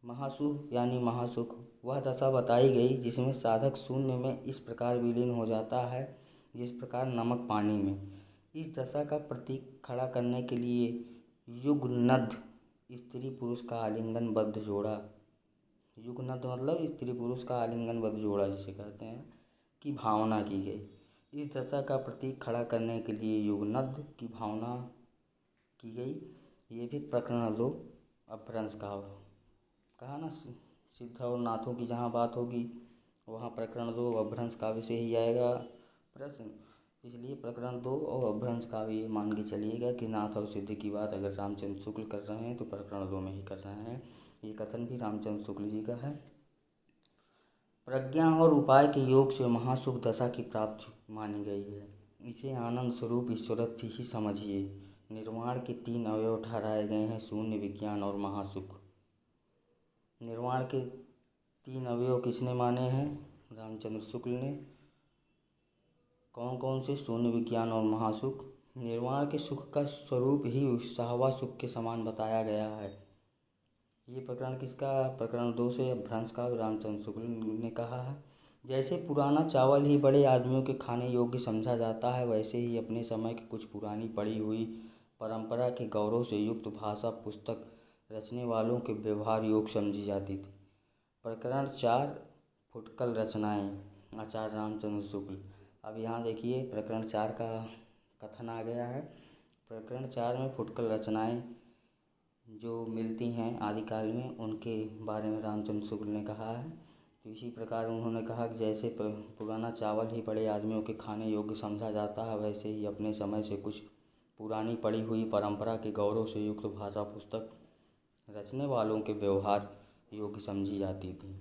महासुख यानी महासुख वह दशा बताई गई जिसमें साधक शून्य में इस प्रकार विलीन हो जाता है जिस प्रकार नमक पानी में। इस दशा का प्रतीक खड़ा करने के लिए युगनद स्त्री पुरुष का आलिंगनबद्ध जोड़ा, युगनद मतलब स्त्री पुरुष का आलिंगनबद्ध जोड़ा जिसे कहते हैं, की भावना की गई। इस दशा का प्रतीक खड़ा करने के लिए युगनद की भावना की गई। ये भी प्रकरण 2 अपभ्रंश काव्य। कहा ना, सिद्ध और नाथों की जहाँ बात होगी वहाँ प्रकरण 2 अपभ्रंश काव्य से ही आएगा प्रश्न, इसलिए प्रकरण 2 और अपभ्रंश काव्य ये मान के चलिएगा कि नाथ और सिद्ध की बात अगर रामचंद्र शुक्ल कर रहे हैं तो प्रकरण 2 में ही कर रहे हैं। ये कथन भी रामचंद्र शुक्ल जी का है। प्रज्ञा और उपाय के योग से महासुख दशा की प्राप्ति मानी गई है। इसे आनंद स्वरूप ईश्वरत्व ही समझिए। निर्वाण के 3 अवयव ठहराए गए हैं, शून्य, विज्ञान और महासुख। निर्वाण के 3 अवयव किसने माने हैं? रामचंद्र शुक्ल ने। कौन कौन से? शून्य, विज्ञान और महासुख। निर्वाण के सुख का स्वरूप ही उत्साहवा सुख के समान बताया गया है। ये प्रकरण किसका? प्रकरण 2 से अपभ्रंश का रामचंद्र शुक्ल ने कहा है। जैसे पुराना चावल ही बड़े आदमियों के खाने योग्य समझा जाता है, वैसे ही अपने समय की कुछ पुरानी पड़ी हुई परंपरा के गौरव से युक्त भाषा पुस्तक रचने वालों के व्यवहार योग समझी जाती थी। प्रकरण 4 फुटकल रचनाएं, आचार्य रामचंद्र शुक्ल। अब यहाँ देखिए प्रकरण 4 का कथन आ गया है। प्रकरण 4 में फुटकल रचनाएं जो मिलती हैं आदिकाल में उनके बारे में रामचंद्र शुक्ल ने कहा है। तो इसी प्रकार उन्होंने कहा कि जैसे पुराना चावल ही बड़े आदमियों के खाने योग्य समझा जाता है, वैसे ही अपने समय से कुछ पुरानी पड़ी हुई परंपरा के गौरव से युक्त भाषा पुस्तक रचने वालों के व्यवहार योग्य समझी जाती थी।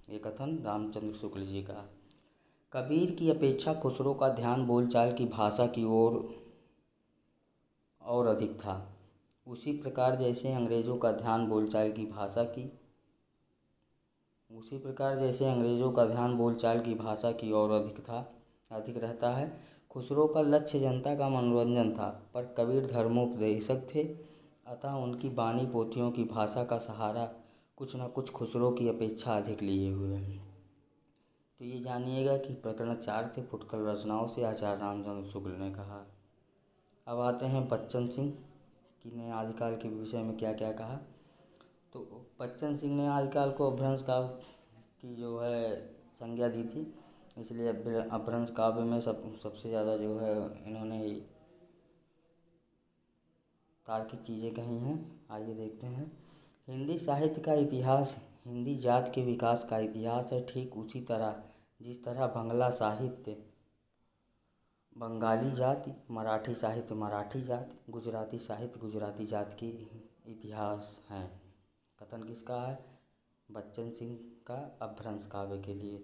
ये कथन रामचंद्र शुक्ल जी का। कबीर की अपेक्षा खुसरो का ध्यान बोलचाल की भाषा की ओर और अधिक था। उसी प्रकार जैसे अंग्रेज़ों का ध्यान बोलचाल की भाषा की ओर अधिक रहता है, खुसरो का लक्ष्य जनता का मनोरंजन था, पर कबीर धर्मोपदेशक थे, अतः उनकी बानी पोथियों की भाषा का सहारा कुछ न कुछ खुसरो की अपेक्षा अधिक लिए हुए हैं। तो ये जानिएगा कि प्रकरण 4 थे फुटकल रचनाओं से आचार्य रामचंद्र शुक्ल ने कहा। अब आते हैं बच्चन सिंह की ने आदिकाल के विषय में क्या क्या कहा। तो बच्चन सिंह ने आदिकाल को अपभ्रंश काव्य की जो है संज्ञा दी थी, इसलिए अपभ्रंश काव्य में सबसे ज़्यादा जो है इन्होंने ही तार्किक चीज़ें कही हैं। आइए देखते हैं। हिंदी साहित्य का इतिहास हिंदी जात के विकास का इतिहास है, ठीक उसी तरह जिस तरह बांग्ला साहित्य बंगाली जाति, मराठी साहित्य मराठी जाति, गुजराती साहित्य गुजराती जाति की इतिहास है। कथन किसका है? बच्चन सिंह का अपभ्रंश काव्य के लिए।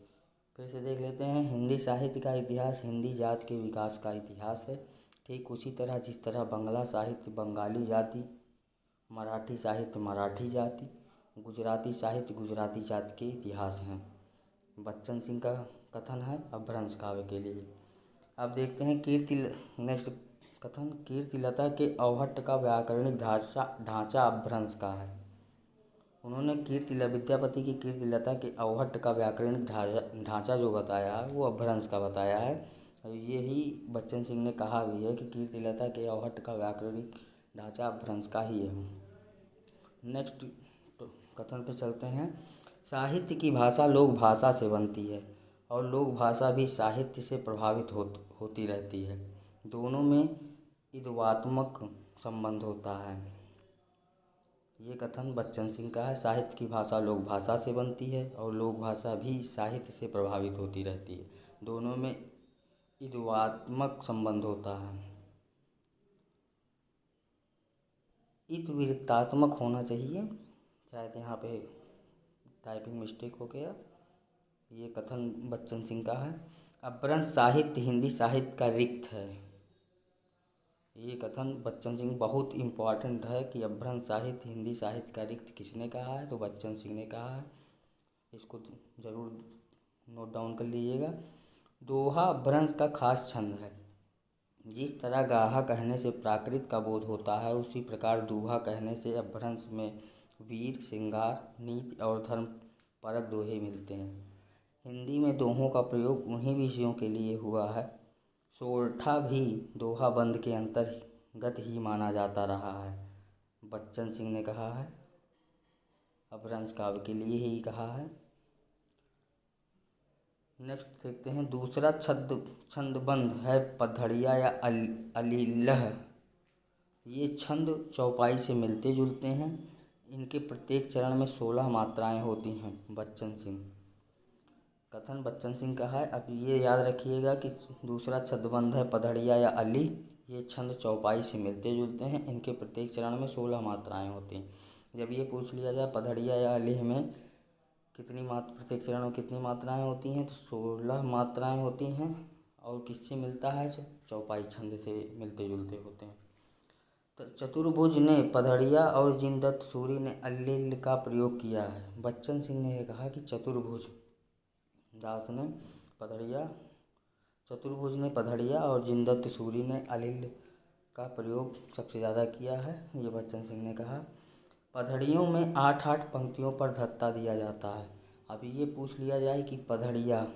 फिर से देख लेते हैं। हिंदी साहित्य का इतिहास हिंदी जात के विकास का इतिहास है, ठीक उसी तरह जिस तरह बांग्ला साहित्य बंगाली जाति, मराठी साहित्य मराठी जाति, गुजराती साहित्य गुजराती जाति के इतिहास हैं। बच्चन सिंह का कथन है अपभ्रंश काव्य के लिए। अब देखते हैं नेक्स्ट कथन, कीर्तिलता के अवहट्ट का व्याकरणिक ढांचा अपभ्रंश का है। उन्होंने विद्यापति की कीर्तिलता के अवहट्ट का व्याकरणिक ढांचा जो बताया है वो अपभ्रंश का बताया है। और यही बच्चन सिंह ने कहा भी है कि कीर्तिलता के अवहट्ट का व्याकरणिक ढांचा अपभ्रंश का ही है। नेक्स्ट कथन पे चलते हैं। साहित्य की भाषा लोक भाषा से बनती है और लोक भाषा भी साहित्य से प्रभावित होती रहती है। दोनों में इदवात्मक संबंध होता है। ये कथन बच्चन सिंह का है। साहित्य की भाषा लोक भाषा से बनती है और लोक भाषा भी साहित्य से प्रभावित होती रहती है। दोनों में इदवात्मक संबंध होता है। इतवृत्तात्मक होना चाहिए, शायद यहाँ पे टाइपिंग मिस्टेक हो गया। ये कथन बच्चन सिंह का है। अपभ्रंश साहित्य हिंदी साहित्य का रिक्त है। ये कथन बच्चन सिंह बहुत इम्पॉर्टेंट है कि अपभ्रंश साहित्य हिंदी साहित्य का रिक्त किसने कहा है? तो बच्चन सिंह ने कहा है। इसको ज़रूर नोट डाउन कर लीजिएगा। दोहा अपभ्रंश का खास छंद है। जिस तरह गाहा कहने से प्राकृत का बोध होता है, उसी प्रकार दूहा कहने से अपभ्रंश में वीर, श्रृंगार, नीति और धर्म परक दोहे मिलते हैं। हिंदी में दोहों का प्रयोग उन्हीं विषयों के लिए हुआ है। सोरठा भी दोहा बंद के अंतर्गत ही माना जाता रहा है। बच्चन सिंह ने कहा है, अपभ्रंश काव्य के लिए ही कहा है। नेक्स्ट देखते हैं। दूसरा छंदबंद है पधड़िया या अलीलह। ये छंद चौपाई से मिलते जुलते हैं। इनके प्रत्येक चरण में 16 मात्राएं होती हैं। बच्चन सिंह कथन बच्चन सिंह का है। अब ये याद रखिएगा कि दूसरा छंदबंद है पधड़िया या अली। ये छंद चौपाई से मिलते जुलते हैं। इनके प्रत्येक चरण में 16 मात्राएं होती हैं। जब ये पूछ लिया जाए पधड़िया या अली में प्रत्येक चरण में कितनी मात्राएं होती हैं, तो 16 मात्राएं होती हैं। और किससे मिलता है? चौपाई छंद से मिलते जुलते होते हैं। तो चतुर्भुज ने पधड़िया और जिनदत्त सूरी ने अल्लिल का प्रयोग किया है। बच्चन सिंह ने कहा कि चतुर्भुज ने पधड़िया और जिनदत्त सूरी ने अलिल का प्रयोग सबसे ज़्यादा किया है। ये बच्चन सिंह ने कहा। पधड़ियों में 8-8 पंक्तियों पर धत्ता दिया जाता है। अभी ये पूछ लिया जाए कि पधड़िया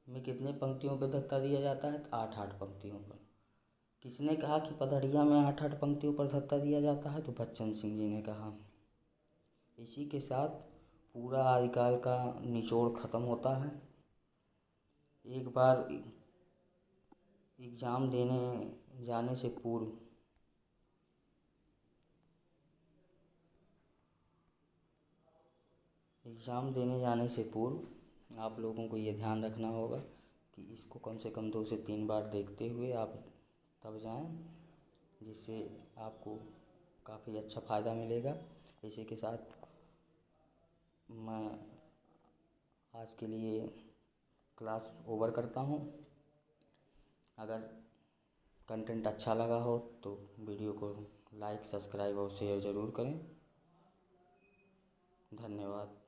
में कितने पंक्तियों पर धत्ता दिया जाता है, तो 8-8 पंक्तियों पर। किसने कहा कि पधड़िया में 8-8 पंक्तियों पर धत्ता दिया जाता है? तो बच्चन सिंह जी ने कहा। इसी के साथ पूरा आदिकाल का निचोड़ ख़त्म होता है। एक बार एग्ज़ाम देने जाने से पूर्व आप लोगों को ये ध्यान रखना होगा कि इसको कम से कम 2 से 3 बार देखते हुए आप तब जाएं, जिससे आपको काफ़ी अच्छा फ़ायदा मिलेगा। इसी के साथ मैं आज के लिए क्लास ओवर करता हूँ। अगर कंटेंट अच्छा लगा हो तो वीडियो को लाइक, सब्सक्राइब और शेयर ज़रूर करें। धन्यवाद।